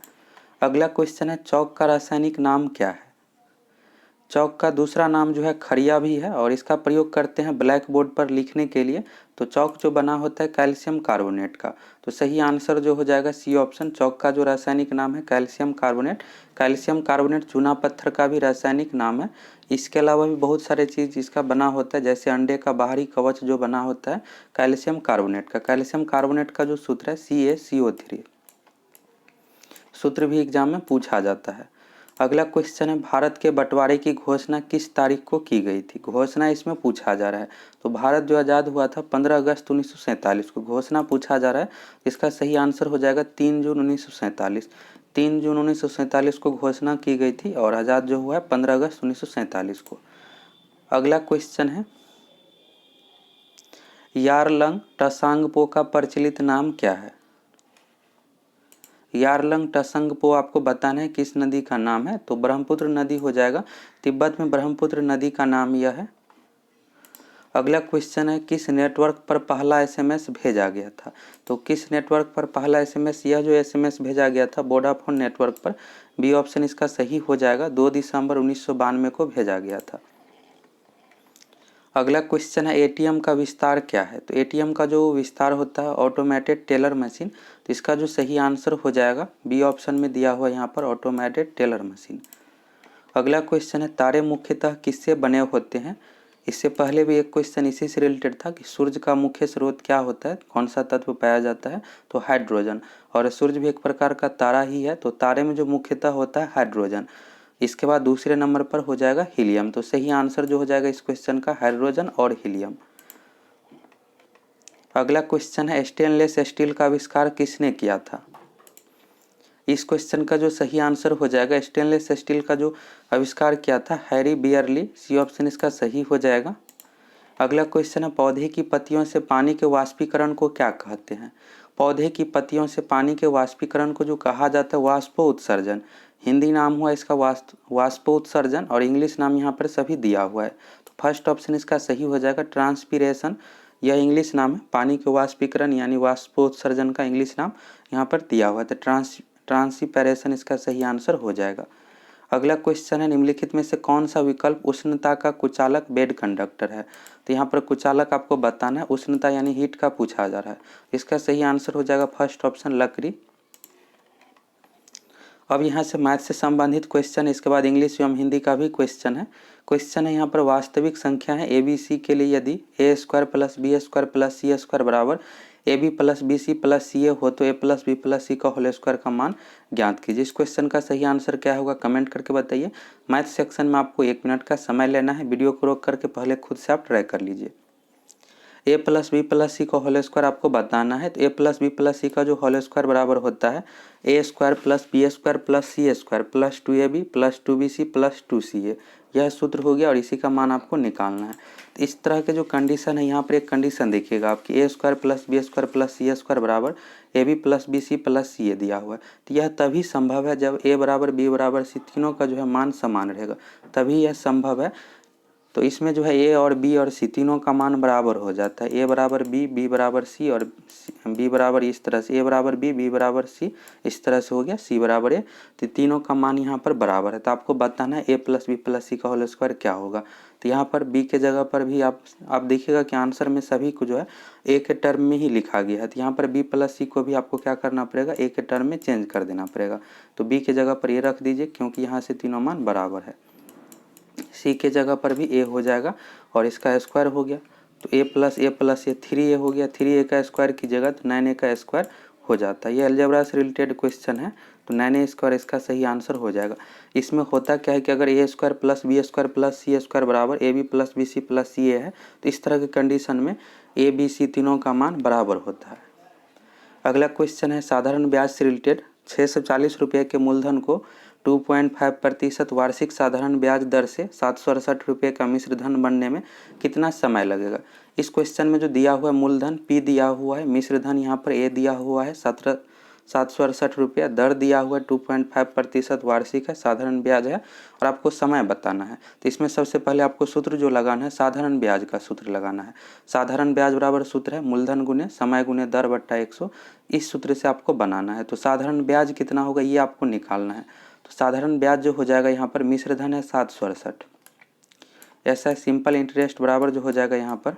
अगला क्वेश्चन है, चौक का रासायनिक नाम क्या है? चौक का दूसरा नाम जो है खरिया भी है, और इसका प्रयोग करते हैं ब्लैक बोर्ड पर लिखने के लिए। तो चौक जो बना होता है कैल्शियम कार्बोनेट का, तो सही आंसर जो हो जाएगा सी ऑप्शन। चौक का जो रासायनिक नाम है कैल्शियम कार्बोनेट। कैल्शियम कार्बोनेट चूना पत्थर का भी रासायनिक नाम है। इसके अलावा भी बहुत सारे चीज़ इसका बना होता है, जैसे अंडे का बाहरी कवच जो बना होता है कैल्शियम कार्बोनेट का। कैल्शियम कार्बोनेट का जो सूत्र है CaCO3, सूत्र भी एग्जाम में पूछा जाता है। अगला क्वेश्चन है, भारत के बंटवारे की घोषणा किस तारीख को की गई थी? घोषणा इसमें पूछा जा रहा है। तो भारत जो आज़ाद हुआ था 15 अगस्त 1947 को, घोषणा पूछा जा रहा है। इसका सही आंसर हो जाएगा 3 जून 1947। 3 जून 1947 को घोषणा की गई थी, और आज़ाद जो हुआ है 15 अगस्त 1947 को। अगला क्वेश्चन है, यारलंग टसांगपो का प्रचलित नाम क्या है? यारलंग टसंगपो आपको बताना है किस नदी का नाम है, तो ब्रह्मपुत्र नदी हो जाएगा। तिब्बत में ब्रह्मपुत्र नदी का नाम यह है। अगला क्वेश्चन है, किस नेटवर्क पर पहला SMS भेजा गया था? तो किस नेटवर्क पर पहला SMS, यह जो SMS भेजा गया था वोडाफोन नेटवर्क पर, बी ऑप्शन इसका सही हो जाएगा। 2 दिसंबर 1992 को भेजा गया था। अगला क्वेश्चन है, ATM का विस्तार क्या है? तो ATM का जो विस्तार होता है ऑटोमेटेड टेलर मशीन, तो इसका जो सही आंसर हो जाएगा बी ऑप्शन में दिया हुआ यहाँ पर ऑटोमेटेड टेलर मशीन। अगला क्वेश्चन है, तारे मुख्यतः किससे बने होते हैं? इससे पहले भी एक क्वेश्चन इसी से रिलेटेड था कि सूर्य का मुख्य स्रोत क्या होता है, कौन सा तत्व पाया जाता है? तो हाइड्रोजन, और सूर्य भी एक प्रकार का तारा ही है, तो तारे में जो मुख्यतः होता है हाइड्रोजन। इसके बाद दूसरे नंबर पर हो जाएगा हीलियम, तो सही आंसर जो हो जाएगा इस क्वेश्चन का हाइड्रोजन और हीलियम। अगला क्वेश्चन है, स्टेनलेस स्टील का आविष्कार किसने किया था? इस क्वेश्चन का जो सही आंसर हो जाएगा, स्टेनलेस स्टील का जो आविष्कार किया था हैरी बियरली, सी ऑप्शन इसका सही हो जाएगा। अगला क्वेश्चन है, पौधे की पत्तियों से पानी के वाष्पीकरण को क्या कहते हैं? पौधे की पत्तियों से पानी के वाष्पीकरण को जो कहा जाता है वाष्पोत्सर्जन। हिंदी नाम हुआ इसका वाष्पोत्सर्जन, और इंग्लिश नाम यहाँ पर सभी दिया हुआ है। तो फर्स्ट ऑप्शन इसका सही हो जाएगा ट्रांसपीरेशन, यह इंग्लिश नाम है। पानी के वाष्पीकरण यानी वाष्पोत्सर्जन का इंग्लिश नाम यहाँ पर दिया हुआ है, तो ट्रांसपीरेशन इसका सही आंसर हो जाएगा। अगला क्वेश्चन है, निम्नलिखित में से कौन सा विकल्प उष्णता का कुचालक बेड कंडक्टर है? तो यहाँ पर कुचालक आपको बताना है, उष्णता यानी हीट का पूछा जा रहा है। इसका सही आंसर हो जाएगा फर्स्ट ऑप्शन लकड़ी। अब यहाँ से मैथ से संबंधित क्वेश्चन, इसके बाद इंग्लिश एवं हिंदी का भी क्वेश्चन है। क्वेश्चन है यहाँ पर, वास्तविक संख्या है ABC के लिए यदि A² + B² + C² बराबर AB + BC + CA हो तो A + B + C का होल स्क्वायर का मान ज्ञात कीजिए। इस क्वेश्चन का सही आंसर क्या होगा कमेंट करके बताइए। मैथ सेक्शन में आपको 1 मिनट का समय लेना है, वीडियो को रोक करके पहले खुद से आप ट्राई कर लीजिए। A + B + C का होल स्क्वायर आपको बताना है, तो A + B + C का जो होल स्क्वायर बराबर होता है A² + B² + C² + 2AB + 2BC + 2CA, यह सूत्र हो गया और इसी का मान आपको निकालना है। तो इस तरह के जो कंडीशन है, यहाँ पर एक कंडीशन देखिएगा आपकी A square plus B square plus C square बराबर A B plus B C plus C A दिया हुआ है। तो यह तभी संभव है जब ए बराबर बी बराबर सी तीनों का जो है मान समान रहेगा, तभी यह संभव है। तो इसमें जो है ए और बी और सी तीनों का मान बराबर हो जाता है, ए बराबर बी, बी बराबर सी और बी बराबर इस तरह से, ए बराबर बी, बी बराबर सी इस तरह से हो गया, सी बराबर ए। तो तीनों का मान यहाँ पर बराबर है। तो आपको बताना है ए प्लस बी प्लस सी का होल स्क्वायर क्या होगा। तो यहाँ पर बी के जगह पर भी आप देखिएगा कि आंसर में सभी को जो है ए के टर्म में ही लिखा गया है। तो यहाँ पर बी प्लस सी को भी आपको क्या करना पड़ेगा, ए के टर्म में चेंज कर देना पड़ेगा। तो बी के जगह पर ये रख दीजिए क्योंकि यहाँ से तीनों मान बराबर है। सी के जगह पर भी ए हो जाएगा और इसका स्क्वायर हो गया। तो ए प्लस ये 3a हो गया, 3a का स्क्वायर की जगह तो 9a का स्क्वायर हो जाता है। ये अलजेब्रा से रिलेटेड क्वेश्चन है, तो 9a स्क्वायर इसका सही आंसर हो जाएगा। इसमें होता क्या है कि अगर A square plus B square plus C square बराबर A B plus B C plus C A है, तो इस तरह के कंडीशन में ए बी सी तीनों का मान बराबर होता है। अगला क्वेश्चन है साधारण ब्याज से रिलेटेड। 640 रुपये के मूलधन को 2.5% वार्षिक साधारण ब्याज दर से 768 रुपये का मिश्र धन बनने में कितना समय लगेगा। इस क्वेश्चन में जो दिया हुआ है मूलधन P दिया हुआ है, मिश्र धन यहाँ पर A दिया हुआ है 768 रुपया, दर दिया हुआ है 2.5% वार्षिक है, साधारण ब्याज है और आपको समय बताना है। तो इसमें सबसे पहले आपको सूत्र जो लगाना है, साधारण ब्याज का सूत्र लगाना है। साधारण ब्याज बराबर सूत्र है मूलधन गुने समय गुने दर बट्टा 100, इस सूत्र से आपको बनाना है। तो साधारण ब्याज कितना होगा ये आपको निकालना है। तो साधारण ब्याज जो हो जाएगा यहाँ पर, मिश्र धन है 768, ऐसा सिंपल इंटरेस्ट बराबर जो हो जाएगा यहाँ पर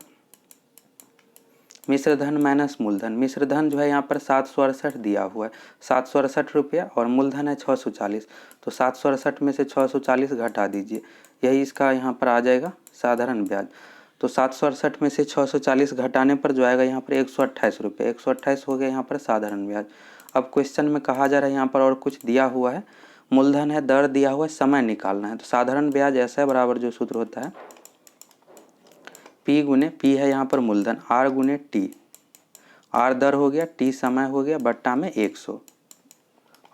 मिश्र धन माइनस मूलधन। मिश्र धन जो है यहाँ पर 768 दिया हुआ है, 768 रुपया और मूलधन है 640। तो 768 में से 640 घटा दीजिए, यही इसका यहाँ पर आ जाएगा साधारण ब्याज। तो 768 में से 640 घटाने पर जो आएगा यहाँ पर 128 रुपये, 128 हो गया यहाँ पर साधारण ब्याज। अब क्वेश्चन में कहा जा रहा है यहाँ पर और कुछ दिया हुआ है, मूलधन है, दर दिया हुआ है, समय निकालना है। तो साधारण ब्याज ऐसा है बराबर जो सूत्र होता है P गुने P है यहाँ पर मूलधन, R गुने T, R दर हो गया, T समय हो गया, बट्टा में 100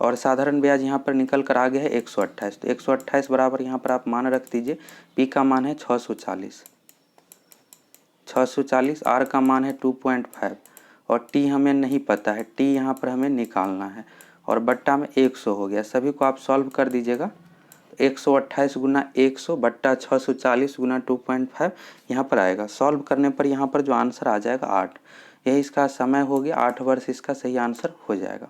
और साधारण ब्याज यहाँ पर निकल कर आ गया है 128। तो 128 बराबर यहाँ पर आप मान रख दीजिए, P का मान है 640, 640, R का मान है 2.5 और T हमें नहीं पता है, T यहाँ पर हमें निकालना है और बट्टा में 100 हो गया। सभी को आप सॉल्व कर दीजिएगा। 128 गुना 100 बट्टा 640 गुना 2.5 यहाँ पर आएगा। सॉल्व करने पर यहाँ पर जो आंसर आ जाएगा 8, यही इसका समय हो गया। 8 वर्ष इसका सही आंसर हो जाएगा।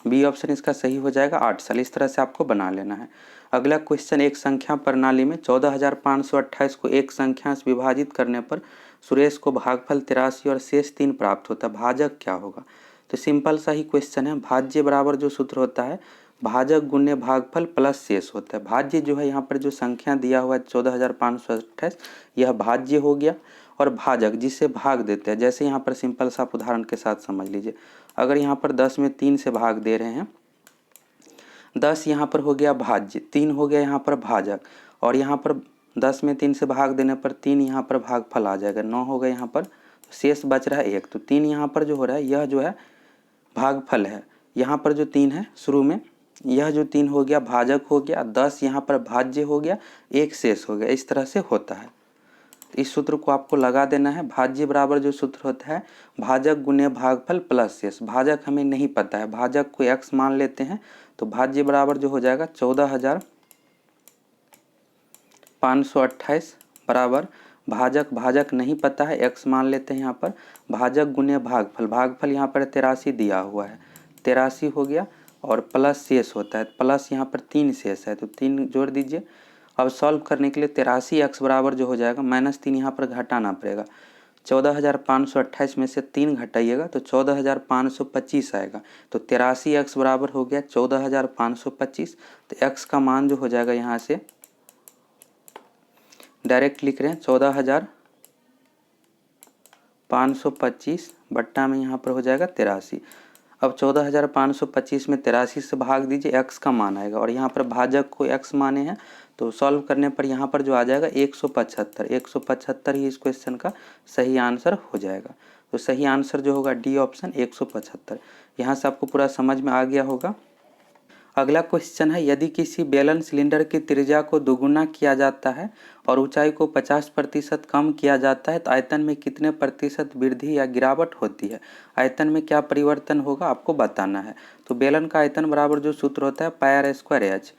बी ऑप्शन इसका सही हो जाएगा 8 साल। इस तरह से आपको बना लेना है। अगला क्वेश्चन, एक संख्या प्रणाली में 14,528 को एक संख्या से विभाजित करने पर सुरेश को भागफल 83 और शेष 3 प्राप्त होता है, भाजक क्या होगा। तो सिंपल सा ही क्वेश्चन है। भाज्य बराबर जो सूत्र होता है भाजक गुने भागफल प्लस शेष होता है। भाज्य जो है यहाँ पर जो संख्या दिया हुआ है 14,528, यह भाज्य हो गया और भाजक जिसे भाग देते हैं, जैसे यहाँ पर सिंपल सा उदाहरण के साथ समझ लीजिए। अगर यहाँ पर 10 में 3 से भाग दे रहे हैं, 10 यहाँ पर हो गया भाज्य, 3 हो गया यहाँ पर भाजक और यहाँ पर 10 में 3 से भाग देने पर 3 यहाँ पर भागफल आ जाएगा, 9 हो गया यहाँ पर, शेष बच रहा है 1। तो 3 यहाँ पर जो हो रहा है यह जो है भागफल है। यहाँ पर जो 3 है शुरू में, यह जो 3 हो गया भाजक हो गया, 10 यहाँ पर भाज्य हो गया, 1 शेष हो गया। इस तरह से होता है। इस सूत्र को आपको लगा देना है। भाज्य बराबर जो सूत्र होता है भाजक गुने भागफल प्लस शेष। भाजक हमें नहीं पता है, भाजक को x मान लेते हैं। तो भाज्य बराबर जो हो जाएगा 14,528 बराबर भाजक नहीं पता है, x मान लेते हैं यहाँ पर, भाजक गुने भागफल, भागफल यहाँ पर 83 दिया हुआ है, 83 हो गया और प्लस शेष होता है, प्लस यहाँ पर 3 शेष है तो 3 जोड़ दीजिए। अब सॉल्व करने के लिए 83x बराबर जो हो जाएगा -3 यहाँ पर घटाना पड़ेगा। 14,528 में से 3 घटाइएगा तो 14,525 आएगा। तो 83x बराबर हो गया 14,525। तो x का मान जो हो जाएगा यहाँ से डायरेक्ट लिख रहे हैं 14,525 बट्टा में यहाँ पर हो जाएगा 83। अब 14,525 में 83 से भाग दीजिए, x का मान आएगा और यहाँ पर भाजक को x माने हैं तो सॉल्व करने पर यहाँ पर जो आ जाएगा 175। 175 ही इस क्वेश्चन का सही आंसर हो जाएगा। तो सही आंसर जो होगा डी ऑप्शन 175। यहाँ से आपको पूरा समझ में आ गया होगा। अगला क्वेश्चन है, यदि किसी बेलन सिलेंडर की त्रिज्या को दोगुना किया जाता है और ऊंचाई को 50% कम किया जाता है तो आयतन में कितने प्रतिशत वृद्धि या गिरावट होती है। आयतन में क्या परिवर्तन होगा आपको बताना है। तो बेलन का आयतन बराबर जो सूत्र होता है पाई आर स्क्वायर एच।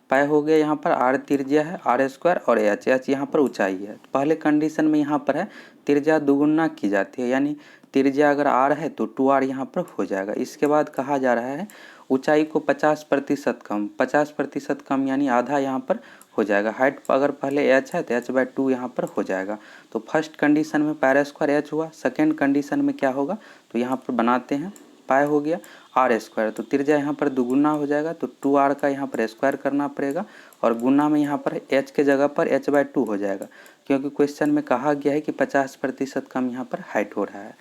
पाई हो गया यहाँ पर आर त्रिज्या है, आर स्क्वायर और एच, एच यहाँ पर ऊंचाई है। तो पहले कंडीशन में यहाँ पर है त्रिज्या दोगुना की जाती है, यानी त्रिज्या अगर आर है तो 2r यहाँ पर हो जाएगा। इसके बाद कहा जा रहा है ऊंचाई को 50% कम, 50% कम यानी आधा यहाँ पर हो जाएगा। हाइट अगर पहले h है तो h/2 यहाँ पर हो जाएगा। तो फर्स्ट कंडीशन में पाई स्क्वायर h हुआ, सेकेंड कंडीशन में क्या होगा तो यहाँ पर बनाते हैं पाई हो गया आर स्क्वायर, तो त्रिज्या यहाँ पर दुगुना हो जाएगा तो 2r का यहाँ पर स्क्वायर करना पड़ेगा और गुना में यहाँ पर h के जगह पर h/2 हो जाएगा, क्योंकि क्वेश्चन में कहा गया है कि 50% कम यहाँ पर हाइट हो रहा है।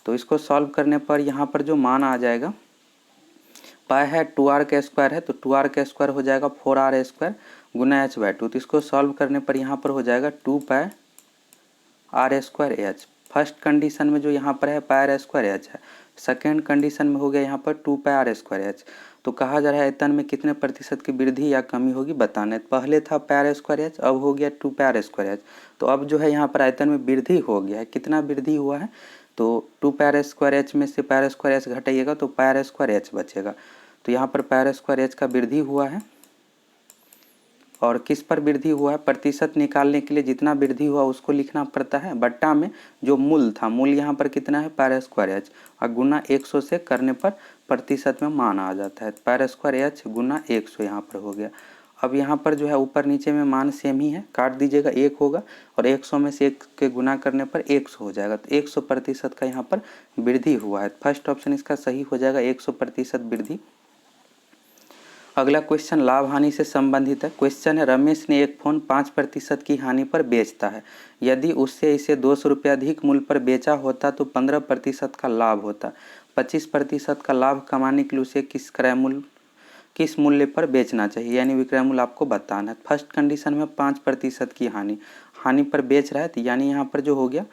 तो इसको सॉल्व करने पर यहाँ पर जो मान आ जाएगा, पाई है 2r का स्क्वायर है तो 2r का स्क्वायर हो जाएगा 4r स्क्वायर गुना h/2। तो इसको सॉल्व करने पर यहाँ पर हो जाएगा 2 pi r square h. First condition में जो यहाँ पर है पाई आर स्क्वायर एच है, सेकेंड कंडीशन में हो गया यहाँ पर 2 पाई आर स्क्वायर एच। तो कहा जा रहा है आयतन में कितने प्रतिशत की वृद्धि या कमी होगी बताना है। पहले था पाई आर स्क्वायर एच, अब हो गया 2 पाई आर स्क्वायर एच। तो अब जो है यहाँ पर आयतन में वृद्धि हो गया है, कितना वृद्धि हुआ है तो 2 पाई आर स्क्वायर एच में से पाई आर स्क्वायर एच घटाइएगा तो पाई आर स्क्वायर एच बचेगा। तो यहाँ पर पाई आर स्क्वायर एच का वृद्धि हुआ है और किस पर वृद्धि हुआ है, प्रतिशत निकालने के लिए जितना वृद्धि हुआ उसको लिखना पड़ता है, बट्टा में जो मूल था, मूल यहाँ पर कितना है पाई आर स्क्वायर एच और गुना 100 से करने पर प्रतिशत में मान आ जाता है। पाई आर स्क्वायर एच गुना 100 यहाँ पर हो गया। अब यहाँ पर जो है ऊपर नीचे में मान सेम ही है, काट दीजिएगा 1 होगा और 100 में से 1 के गुना करने पर 100 हो जाएगा। तो 100% का यहाँ पर वृद्धि हुआ है। फर्स्ट ऑप्शन इसका सही हो जाएगा, 100% वृद्धि। अगला क्वेश्चन लाभ हानि से संबंधित है। क्वेश्चन है, रमेश ने एक फ़ोन 5% की हानि पर बेचता है। यदि उससे इसे 200 रुपये अधिक मूल्य पर बेचा होता तो 15% का लाभ होता। 25% का लाभ कमाने के लिए उसे किस मूल्य पर बेचना चाहिए, यानी विक्रय मूल्य आपको बताना है। फर्स्ट कंडीशन में 5% की हानि पर बेच रहा है, तो यानी यहाँ पर जो हो गया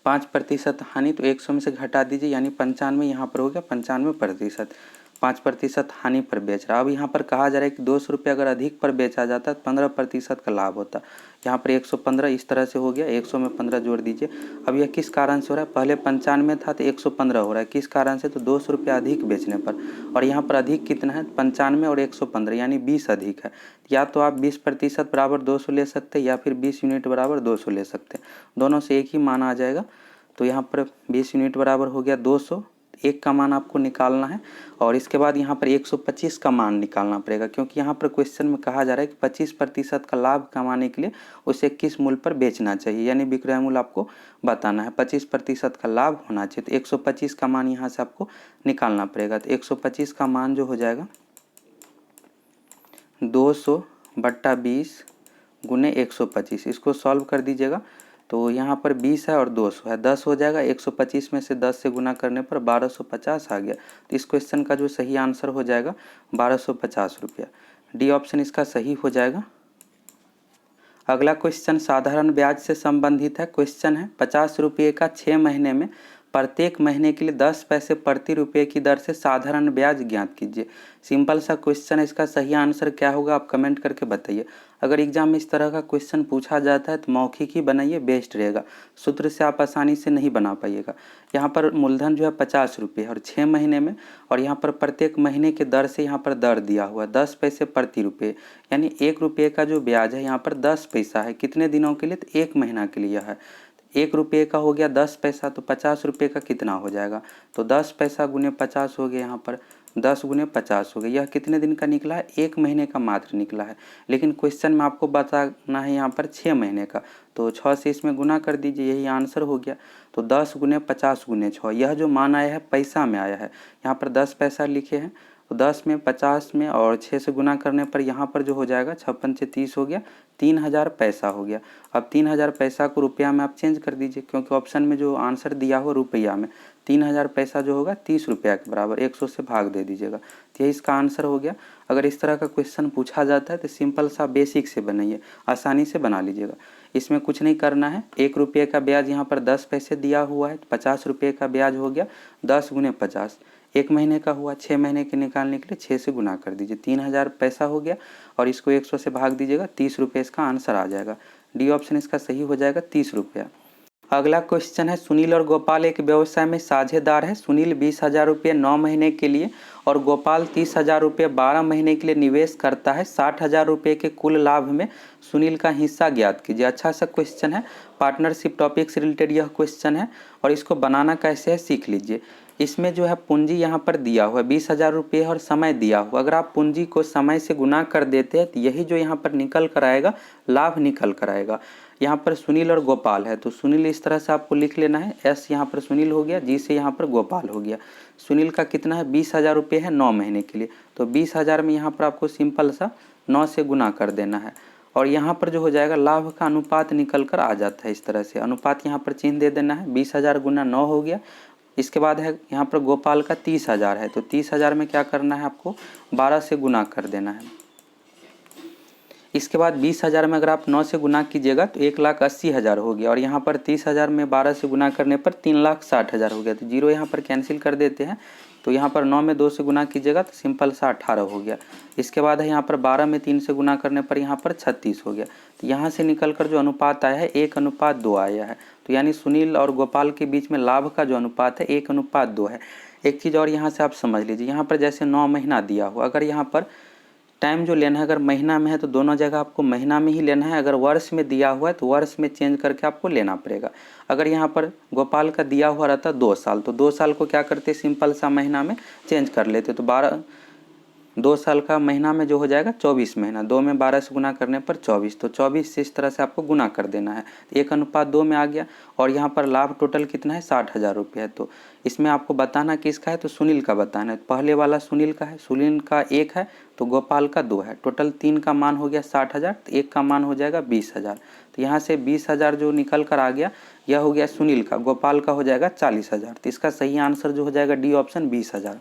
5% हानि, तो 100 में से घटा दीजिए यानी 95, यहाँ पर हो गया 95%। 5% हानि पर बेच रहा है। अब यहाँ पर कहा जा रहा है कि 200 रुपये अगर अधिक पर बेचा जाता तो 15% का लाभ होता। यहाँ पर 115 इस तरह से हो गया, 100 में 15 जोड़ दीजिए। अब यह किस कारण से हो रहा है, पहले 95 था तो 115 हो रहा है, किस कारण से तो 200 रुपये अधिक बेचने पर। और यहाँ पर अधिक कितना है 95 और 115 यानी 20 अधिक है। या तो आप 20% बराबर 200 ले सकते हैं या फिर 20 यूनिट बराबर 200 ले सकते हैं, दोनों से एक ही मान आ जाएगा। तो यहाँ पर 20 यूनिट बराबर हो गया 200, एक का मान आपको निकालना है और इसके बाद यहाँ पर 125 का मान निकालना पड़ेगा, क्योंकि यहाँ पर क्वेश्चन में कहा जा रहा है कि 25% का लाभ कमाने के लिए उसे किस मूल्य पर बेचना चाहिए, यानी विक्रय मूल्य आपको बताना है। 25% का लाभ होना चाहिए, तो 125 का मान यहाँ से आपको निकालना पड़ेगा। तो 125 का मान जो हो जाएगा 200/20 गुने 125, इसको सॉल्व कर दीजिएगा। तो यहाँ पर 20 है और 200 है, 10 हो जाएगा। 125 में से 10 से गुना करने पर 1250 आ गया। तो इस क्वेश्चन का जो सही आंसर हो जाएगा 1250 रुपया। डी ऑप्शन इसका सही हो जाएगा। अगला क्वेश्चन साधारण ब्याज से संबंधित है। क्वेश्चन है 50 रुपये का 6 महीने में प्रत्येक महीने के लिए 10 पैसे प्रति रुपये की दर से साधारण ब्याज ज्ञात कीजिए। सिंपल सा क्वेश्चन है, इसका सही आंसर क्या होगा आप कमेंट करके बताइए। अगर एग्जाम में इस तरह का क्वेश्चन पूछा जाता है तो मौखिक ही बनाइए, बेस्ट रहेगा, सूत्र से आप आसानी से नहीं बना पाइएगा। यहाँ पर मूलधन जो है 50 रुपये और 6 महीने में, और यहाँ पर प्रत्येक महीने के दर से यहाँ पर दर दिया हुआ 10 पैसे प्रति रुपये, यानी 1 रुपये का जो ब्याज है यहाँ पर 10 पैसा है। कितने दिनों के लिए, तो 1 महीना के लिए है। 1 रुपये का हो गया 10 पैसा, तो 50 रुपये का कितना हो जाएगा, तो 10 पैसा गुने 50 हो गया, यहाँ पर 10 गुने 50 हो गया। यह कितने दिन का निकला है, 1 महीने का मात्र निकला है। लेकिन क्वेश्चन में आपको बताना है यहाँ पर 6 महीने का, तो 6 से इसमें गुना कर दीजिए, यही आंसर हो गया। तो 10 गुने 50 गुने 6, यह जो मान आया है पैसा में आया है। यहाँ पर 10 पैसा लिखे हैं, तो 10 में 50 में और 6 से गुना करने पर यहाँ पर जो हो जाएगा 56 से 30 हो गया, 3000 पैसा हो गया। अब 3000 पैसा को रुपया में आप चेंज कर दीजिए, क्योंकि ऑप्शन में जो आंसर दिया हो रुपया में, 3000 पैसा जो होगा 30 रुपया के बराबर, 100 से भाग दे दीजिएगा, तो यही इसका आंसर हो गया। अगर इस तरह का क्वेश्चन पूछा जाता है तो सिंपल सा बेसिक से बनाइए, आसानी से बना लीजिएगा। इसमें कुछ नहीं करना है, 1 रुपये का ब्याज यहाँ पर 10 पैसे दिया हुआ है, 50 रुपये का ब्याज हो गया 10 गुने 50, 1 महीने का हुआ, 6 महीने के निकालने के लिए 6 से गुना कर दीजिए, 3000 पैसा हो गया और इसको 100 से भाग दीजिएगा, 30 रुपये इसका आंसर आ जाएगा। डी ऑप्शन इसका सही हो जाएगा, 30 रुपया। अगला क्वेश्चन है, सुनील और गोपाल एक व्यवसाय में साझेदार है। सुनील 20,000 रुपये 9 महीने के लिए और गोपाल 30,000 रुपये 12 महीने के लिए निवेश करता है। 60,000 रुपये के कुल लाभ में सुनील का हिस्सा ज्ञात कीजिए। अच्छा सा क्वेश्चन है, पार्टनरशिप टॉपिक से रिलेटेड यह क्वेश्चन है और इसको बनाना कैसे है सीख लीजिए। इसमें जो है पूंजी यहाँ पर दिया हुआ है 20,000 रुपये और समय दिया हुआ। अगर आप पूंजी को समय से गुना कर देते हैं तो यही जो यहाँ पर निकल कर आएगा लाभ निकल कर आएगा। यहाँ पर सुनील और गोपाल है तो सुनील इस तरह से आपको लिख लेना है, एस यहाँ पर सुनील हो गया, जी से यहाँ पर गोपाल हो गया। सुनील का कितना है 20,000 रुपये है 9 महीने के लिए, तो 20,000 में यहाँ पर आपको सिंपल सा 9 से गुना कर देना है और यहाँ पर जो हो जाएगा लाभ का अनुपात निकल कर आ जाता है। इस तरह से अनुपात यहाँ पर चिन्ह दे देना है, 20,000 गुना 9 हो गया। इसके बाद है यहाँ पर गोपाल का 30,000 है तो 30,000 में क्या करना है आपको 12 से गुना कर देना है। इसके बाद 20,000 में अगर आप 9 से गुना कीजिएगा तो 1,80,000 हो गया और यहाँ पर 30,000 में 12 से गुना करने पर 3,60,000 हो गया। तो जीरो यहाँ पर कैंसिल कर देते हैं, तो यहाँ पर 9 में 2 से गुना कीजिएगा तो सिंपल सा 18 हो गया। इसके बाद है यहाँ पर 12 में 3 से गुना करने पर यहाँ पर 36 हो गया। तो यहाँ से निकल कर जो अनुपात आया है 1:2 आया है। तो यानी सुनील और गोपाल के बीच में लाभ का जो अनुपात है 1:2 है। एक चीज़ और यहाँ से आप समझ लीजिए, यहाँ पर जैसे 9 महीना दिया हुआ, अगर यहाँ पर टाइम जो लेना है अगर महीना में है तो दोनों जगह आपको महीना में ही लेना है। अगर वर्ष में दिया हुआ है तो वर्ष में चेंज करके आपको लेना पड़ेगा। अगर यहाँ पर गोपाल का दिया हुआ रहता 2 साल तो 2 साल को क्या करते सिंपल सा महीना में चेंज कर लेते, तो 2 साल का महीना में जो हो जाएगा 24 महीना, 2 में 12 से गुना करने पर 24, तो 24 से इस तरह से आपको गुना कर देना है। 1:2 में आ गया और यहाँ पर लाभ टोटल कितना है 60,000 रुपये है। तो इसमें आपको बताना किसका है तो सुनील का बताना है। पहले वाला सुनील का है, सुनील का 1 है तो गोपाल का 2 है, टोटल 3 का मान हो गया 60,000, तो 1 का मान हो जाएगा 20,000। तो यहाँ से 20,000 जो निकल कर आ गया यह हो गया सुनील का, गोपाल का हो जाएगा 40,000। तो इसका सही आंसर जो हो जाएगा डी ऑप्शन 20,000।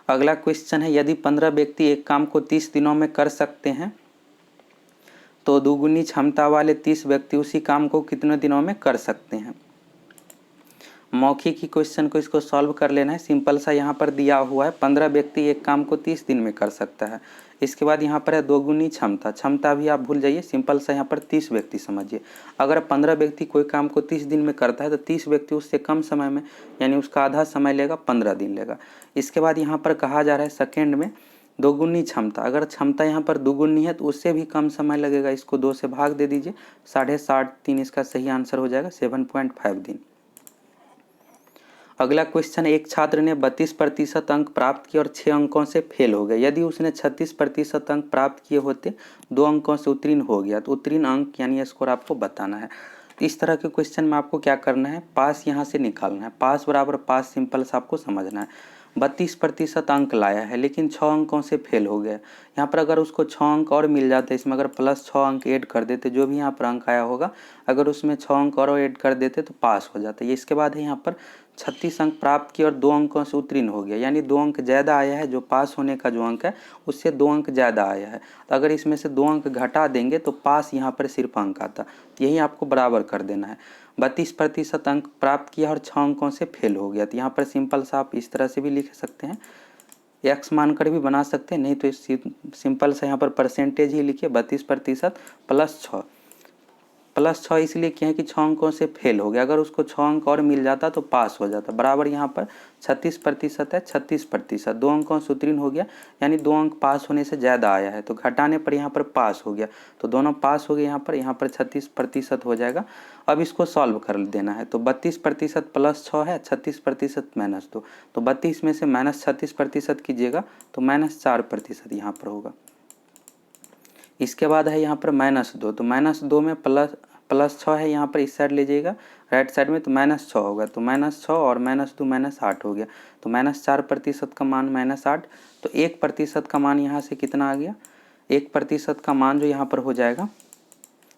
अगला क्वेश्चन है, यदि 15 व्यक्ति एक काम को 30 दिनों में कर सकते हैं तो दुगुनी क्षमता वाले 30 व्यक्ति उसी काम को कितने दिनों में कर सकते हैं। मौखिक की क्वेश्चन को इसको सॉल्व कर लेना है। सिंपल सा यहाँ पर दिया हुआ है 15 व्यक्ति एक काम को 30 दिन में कर सकता है। इसके बाद यहाँ पर है दोगुनी क्षमता, क्षमता भी आप भूल जाइए, सिंपल सा यहाँ पर 30 व्यक्ति समझिए। अगर 15 व्यक्ति कोई काम को 30 दिन में करता है तो 30 व्यक्ति उससे कम समय में यानी उसका आधा समय लेगा, 15 दिन लेगा। इसके बाद यहाँ पर कहा जा रहा है सेकेंड में दोगुनी क्षमता, अगर क्षमता यहाँ पर दुगुनी है तो उससे भी कम समय लगेगा। इसको 2 से भाग दे दीजिए, 3.5 इसका सही आंसर हो जाएगा 7.5 दिन। अगला क्वेश्चन, एक छात्र ने 32% अंक प्राप्त किए और 6 अंकों से फेल हो गया। यदि उसने 36% अंक प्राप्त किए होते, 2 अंकों से उत्तीर्ण हो गया, तो उत्तीर्ण अंक यानी स्कोर आपको बताना है। इस तरह के क्वेश्चन में आपको क्या करना है, पास यहाँ से निकालना है। पास बराबर पास सिंपल से आपको समझना है। 32% अंक लाया है लेकिन 6 अंकों से फेल हो गया। यहाँ पर अगर उसको 6 अंक और मिल जाते, इसमें अगर प्लस 6 अंक ऐड कर देते, जो भी यहाँ पर अंक आया होगा अगर उसमें 6 अंक और ऐड कर देते तो पास हो जाता है। इसके बाद है यहाँ पर 36 अंक प्राप्त किए और 2 अंकों से उत्तीर्ण हो गया, यानी 2 अंक ज़्यादा आया है। जो पास होने का जो अंक है उससे 2 अंक ज़्यादा आया है। तो अगर इसमें से 2 अंक घटा देंगे तो पास यहाँ पर सिर्फ अंक आता, यही आपको बराबर कर देना है। 32% अंक प्राप्त किया और 6 अंकों से फेल हो गया। तो यहाँ पर सिंपल सा आप इस तरह से भी लिख सकते हैं, एक्स मानकर भी बना सकते हैं, नहीं तो सिंपल सा यहाँ पर परसेंटेज ही लिखिए 32% प्लस 6 इसलिए किया है कि 6 अंकों से फेल हो गया। अगर उसको 6 अंक और मिल जाता तो पास हो जाता। बराबर यहाँ पर 36% है, 36%, 2 अंकों से उत्तीर्ण हो गया यानी 2 अंक पास होने से ज़्यादा आया है, तो घटाने पर यहाँ पर पास हो गया, तो दोनों पास हो गए। यहाँ पर 36% हो जाएगा। अब इसको सॉल्व कर देना है, तो 32% प्लस 6 है, 36% माइनस 2, तो 32 में से माइनस 36% कीजिएगा तो -4% यहाँ पर होगा। इसके बाद है यहाँ पर -2, तो -2 में प्लस 6 है, यहाँ पर इस साइड ले जाइएगा राइट साइड में, तो -6 होगा, तो -6 और -2 -8 हो गया, तो -4% का मान -8, तो 1% का मान यहाँ से कितना आ गया, 1% का मान जो यहाँ पर हो जाएगा,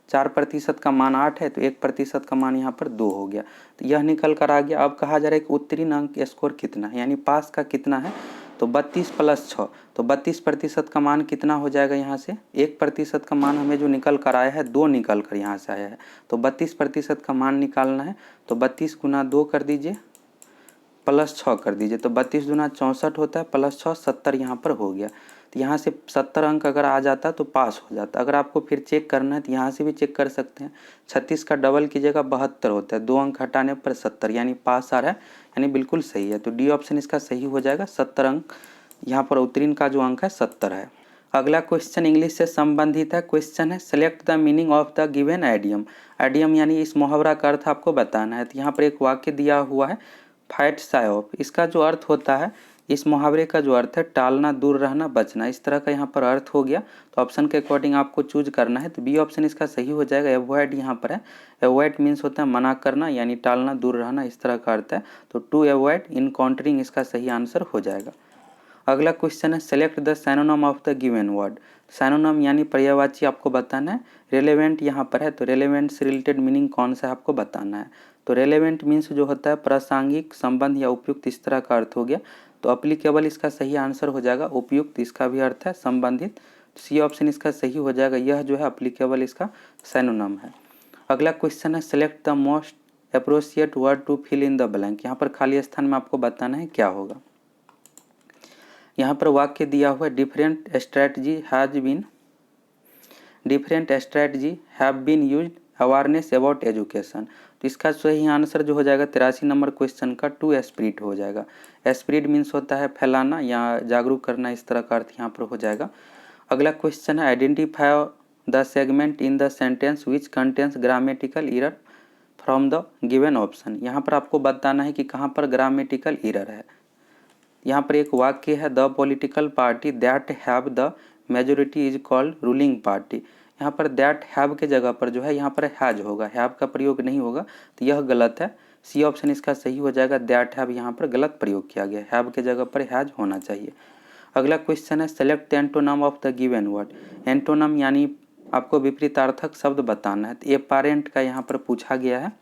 4% का मान 8 है तो 1% का मान यहाँ पर 2 हो गया, तो यह निकल कर आ गया। अब कहा जा रहा है कि उत्तीर्ण अंक स्कोर कितना है, यानी पास का कितना है, तो 32 + 6, तो 32% का मान कितना हो जाएगा यहाँ से, 1% का मान हमें जो निकल कर आया है 2 निकल कर यहाँ से आया है, तो 32% का मान निकालना है। तो 32 × 2 कर दीजिए +6 कर दीजिए, तो 32 दूना 64 होता है, +6 70 यहाँ पर हो गया। तो यहाँ से 70 अंक अगर आ जाता तो पास हो जाता। अगर आपको फिर चेक करना है तो यहाँ से भी चेक कर सकते हैं, 36 का डबल कीजिएगा 72 होता है, 2 अंक हटाने पर 70, यानी पास आ रहा है, यानी बिल्कुल सही है। तो डी ऑप्शन इसका सही हो जाएगा। 70 अंक यहाँ पर उत्तीर्ण का जो अंक है 70 है। अगला क्वेश्चन इंग्लिश से संबंधित है। क्वेश्चन है select the meaning of the given idiom. Idiom यानी इस मुहावरा का अर्थ आपको बताना है। तो यहाँ पर एक वाक्य दिया हुआ है फाइट साय ऑफ, इसका जो अर्थ होता है, इस मुहावरे का जो अर्थ है टालना, दूर रहना, बचना, इस तरह का यहाँ पर अर्थ हो गया। तो ऑप्शन के अकॉर्डिंग आपको चूज करना है। तो बी ऑप्शन इसका सही हो जाएगा। एवॉइड यहाँ पर है, एवॉइड मीन्स होता है मना करना, यानी टालना, दूर रहना, इस तरह का अर्थ है। तो टू एवॉइड, इनकाउंटरिंग इसका सही आंसर हो जाएगा। अगला क्वेश्चन है select the synonym of the given word. Synonym यानी पर्यायवाची आपको बताना है। रेलेवेंट यहाँ पर है, तो रेलेवेंट से रिलेटेड मीनिंग कौन सा है आपको बताना है। तो रेलेवेंट मीन्स जो होता है प्रासंगिक, संबंध या उपयुक्त, इस तरह का अर्थ हो गया। तो अप्लीकेबल इसका सही आंसर हो जाएगा। उपयुक्त इसका भी अर्थ है संबंधित, सी ऑप्शन इसका सही हो जाएगा। यह जो है अप्लीकेबल इसका सिनोनिम है। अगला क्वेश्चन है select the most appropriate word to fill in the blank. यहाँ पर खाली स्थान में आपको बताना है क्या होगा। यहाँ पर वाक्य दिया हुआ है different strategy have been used awareness about education. तो इसका सही आंसर जो हो जाएगा 83 नंबर क्वेश्चन का टू स्प्रिट हो जाएगा। स्प्रिट मीन्स होता है फैलाना या जागरूक करना, इस तरह का अर्थ यहाँ पर हो जाएगा। अगला क्वेश्चन है identify the segment in the sentence which contains grammatical error from the given option. यहाँ पर आपको बताना है कि कहाँ पर ग्रामेटिकल एरर है। यहाँ पर एक वाक्य है the political party that have the majority is called ruling party. यहाँ पर दैट हैव के जगह पर जो है यहाँ पर हैज होगा, हैव का प्रयोग नहीं होगा, तो यह गलत है। सी ऑप्शन इसका सही हो जाएगा। दैट हैव यहाँ पर गलत प्रयोग किया गया, हैव के जगह पर हैज होना चाहिए। अगला क्वेश्चन है select the antonym of the given word. Antonym यानी आपको विपरीतार्थक शब्द बताना है। तो ए पारेंट का यहाँ पर पूछा गया है।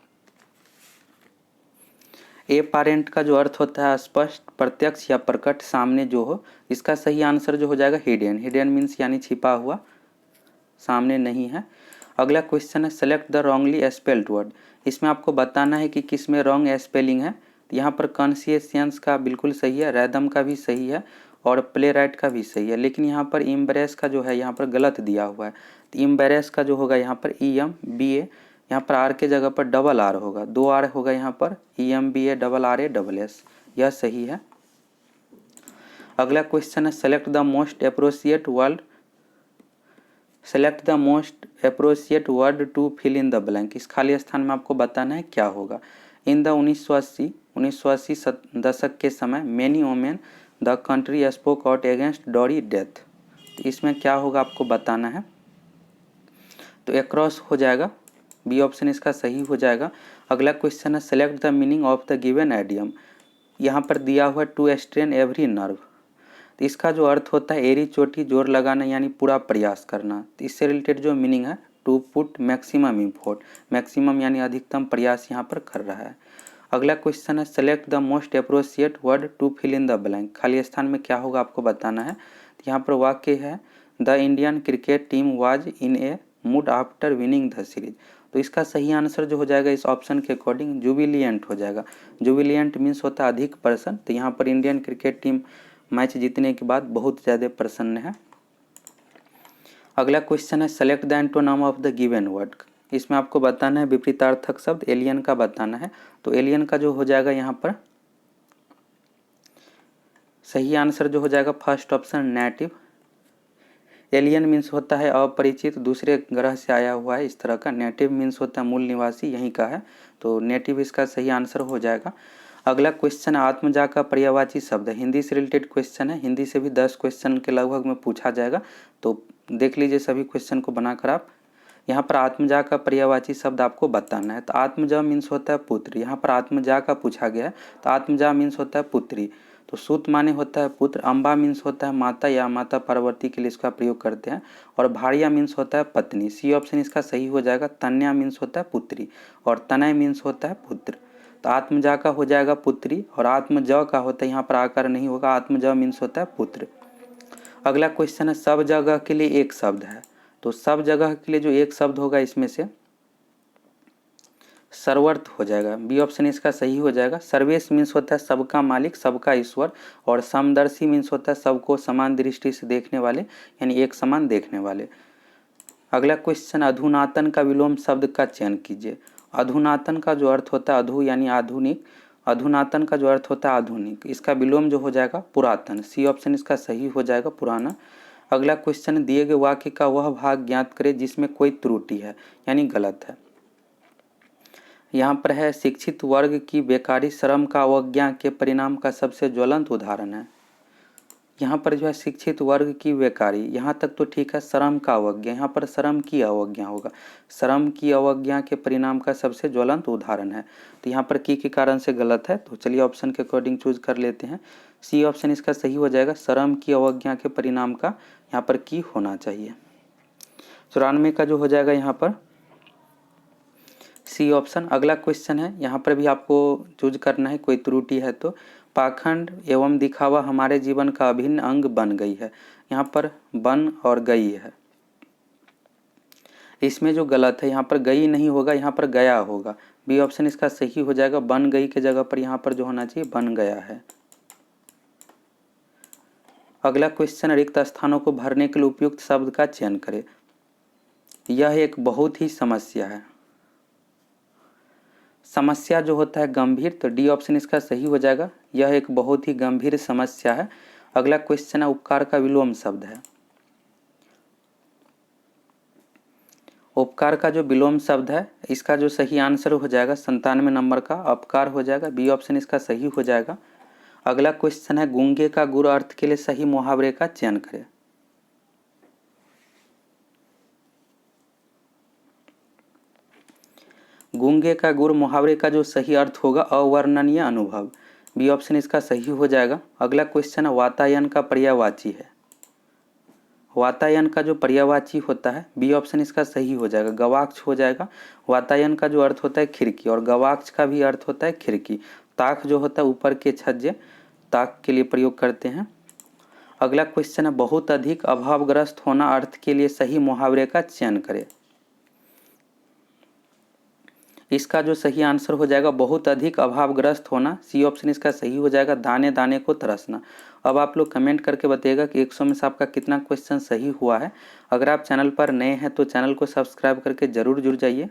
ए पारेंट का जो अर्थ होता है स्पष्ट, प्रत्यक्ष या प्रकट, सामने जो हो, इसका सही आंसर जो हो जाएगा हिडन। हिडन मीन्स यानी छिपा हुआ, सामने नहीं है। अगला क्वेश्चन है select the wrongly spelled word. इसमें आपको बताना है कि किस में रॉन्ग स्पेलिंग है। तो यहाँ पर कॉन्शियस का बिल्कुल सही है, रैदम का भी सही है और प्ले राइट का भी सही है, लेकिन यहाँ पर इम्ब्रेस का जो है यहाँ पर गलत दिया हुआ है। तो इम्ब्रेस का जो होगा यहाँ पर EMBA, यहाँ पर आर के जगह पर डबल आर होगा, 2 आर होगा यहाँ पर, EMBA double RA double S, यह सही है। अगला क्वेश्चन है select the most appropriate word to fill in the blank. इस खाली स्थान में आपको बताना है क्या होगा। इन द 1980 दशक के समय many women the country spoke out against dowry death. इसमें क्या होगा आपको बताना है। तो एक्रॉस हो जाएगा, बी ऑप्शन इसका सही हो जाएगा। अगला क्वेश्चन है select the meaning of the given idiom. यहाँ पर दिया हुआ टू स्ट्रेन एवरी नर्व। तो इसका जो अर्थ होता है एरी चोटी, जोर लगाना, यानी पूरा प्रयास करना। तो इससे रिलेटेड जो मीनिंग है टू पुट मैक्सिमम इम्फोर्ट, मैक्सिमम यानी अधिकतम प्रयास यहाँ पर कर रहा है। अगला क्वेश्चन है select the most appropriate word to fill in the blank. खाली स्थान में क्या होगा आपको बताना है। तो यहाँ पर वाक्य है the Indian cricket team was in A mood after winning the series. तो इसका सही आंसर जो हो जाएगा इस ऑप्शन के अकॉर्डिंग जुबिलियंट हो जाएगा। जुबिलियंट मीन्स होता है अधिक प्रसन्न। तो यहाँ पर इंडियन क्रिकेट टीम मैच जीतने के बाद बहुत ज़्यादा प्रसन्न है। अगला क्वेश्चन है select the antonym of the given word. इसमें आपको बताना है विपरीतार्थक शब्द एलियन का बताना है। तो एलियन का जो हो जाएगा यहाँ पर सही आंसर जो हो जाएगा first option native. Alien means होता है अपरिचित, दूसरे ग्रह से आया हुआ है, इस तरह का। नेटिव मीन्स होता है मूल निवासी, यहीं का है। तो नेटिव इसका सही आंसर हो जाएगा। अगला क्वेश्चन आत्मजा का पर्यायवाची शब्द है। हिंदी से रिलेटेड क्वेश्चन है, हिंदी से भी 10 क्वेश्चन के लगभग में पूछा जाएगा। तो देख लीजिए सभी क्वेश्चन को बनाकर आप। यहाँ पर आत्मजा का पर्यायवाची शब्द आपको बताना है। तो आत्मजा मीन्स होता है पुत्र, यहाँ पर आत्मजा का पूछा गया है। तो आत्मजा मीन्स होता है पुत्री। तो सूत माने होता है पुत्र, अम्बा मीन्स होता है माता या माता पार्वती के लिए इसका प्रयोग करते हैं, और भार्या मीन्स होता है पत्नी। सी ऑप्शन इसका सही हो जाएगा। तन्या मीन्स होता है पुत्री और तनय मीन्स होता है पुत्र। तो आत्मजा का हो जाएगा पुत्री, और आत्मज का होता है, यहाँ पर आकार नहीं होगा, आत्मज मीन्स होता है पुत्र। अगला क्वेश्चन है सब जगह के लिए एक शब्द है, तो सब जगह के लिए जो एक शब्द होगा इसमें से सर्वर्थ हो जाएगा, बी ऑप्शन इसका सही हो जाएगा। सर्वेश मीन्स होता है सबका मालिक, सबका ईश्वर, और समदर्शी मीन्स होता है सबको समान दृष्टि से देखने वाले, यानी एक समान देखने वाले। अगला क्वेश्चन अधुनातन का विलोम शब्द का चयन कीजिए। अधुनातन का जो अर्थ होता है अधु यानी आधुनिक, अधुनातन का जो अर्थ होता है आधुनिक, इसका विलोम जो हो जाएगा पुरातन, सी ऑप्शन इसका सही हो जाएगा पुराना। अगला क्वेश्चन दिए गए वाक्य का वह भाग ज्ञात करें जिसमें कोई त्रुटि है यानी गलत है। यहाँ पर है शिक्षित वर्ग की बेकारी श्रम का अवज्ञा के परिणाम का सबसे ज्वलंत उदाहरण है। यहाँ पर जो है शिक्षित वर्ग की बेकारी, यहाँ तक तो ठीक है, श्रम का अवज्ञा, यहाँ पर श्रम की अवज्ञा होगा, श्रम की अवज्ञा के परिणाम का सबसे ज्वलंत उदाहरण है, तो यहाँ पर की के कारण से गलत है, तो चलिए ऑप्शन के अकॉर्डिंग चूज कर लेते हैं, सी ऑप्शन इसका सही हो जाएगा, श्रम की अवज्ञा के परिणाम का यहाँ पर की होना चाहिए। 94 का जो हो जाएगा यहाँ पर सी ऑप्शन। अगला क्वेश्चन है, यहाँ पर भी आपको चूज करना है, कोई त्रुटि है तो। पाखंड एवं दिखावा हमारे जीवन का अभिन्न अंग बन गई है, यहाँ पर बन और गई है, इसमें जो गलत है यहाँ पर गई नहीं होगा, यहाँ पर गया होगा, बी ऑप्शन इसका सही हो जाएगा। बन गई के जगह पर यहाँ पर जो होना चाहिए बन गया है। अगला क्वेश्चन रिक्त स्थानों को भरने के लिए उपयुक्त शब्द का चयन करें। यह एक बहुत ही समस्या है, समस्या जो होता है गंभीर, तो डी ऑप्शन इसका सही हो जाएगा, यह एक बहुत ही गंभीर समस्या है। अगला क्वेश्चन है उपकार का विलोम शब्द है। उपकार का जो विलोम शब्द है इसका जो सही आंसर हो जाएगा 97 नंबर का अपकार हो जाएगा, बी ऑप्शन इसका सही हो जाएगा। अगला क्वेश्चन है गूंगे का गुर अर्थ के लिए सही मुहावरे का चयन करें। गूंगे का गुर मुहावरे का जो सही अर्थ होगा अवर्णनीय अनुभव, बी ऑप्शन इसका सही हो जाएगा। अगला क्वेश्चन है वातायन का पर्यायवाची है। वातायन का जो पर्यायवाची होता है बी ऑप्शन इसका सही हो जाएगा, गवाक्ष हो जाएगा। वातायन का जो अर्थ होता है खिड़की, और गवाक्ष का भी अर्थ होता है खिड़की। ताक जो होता है ऊपर के छज्जे, ताक के लिए प्रयोग करते हैं। अगला क्वेश्चन है बहुत अधिक अभावग्रस्त होना अर्थ के लिए सही मुहावरे का चयन करें। इसका जो सही आंसर हो जाएगा बहुत अधिक अभावग्रस्त होना, सी ऑप्शन इसका सही हो जाएगा, दाने दाने को तरसना। अब आप लोग कमेंट करके बताइएगा कि 100 में से आपका कितना क्वेश्चन सही हुआ है। अगर आप चैनल पर नए हैं तो चैनल को सब्सक्राइब करके जरूर जुड़ जाइए।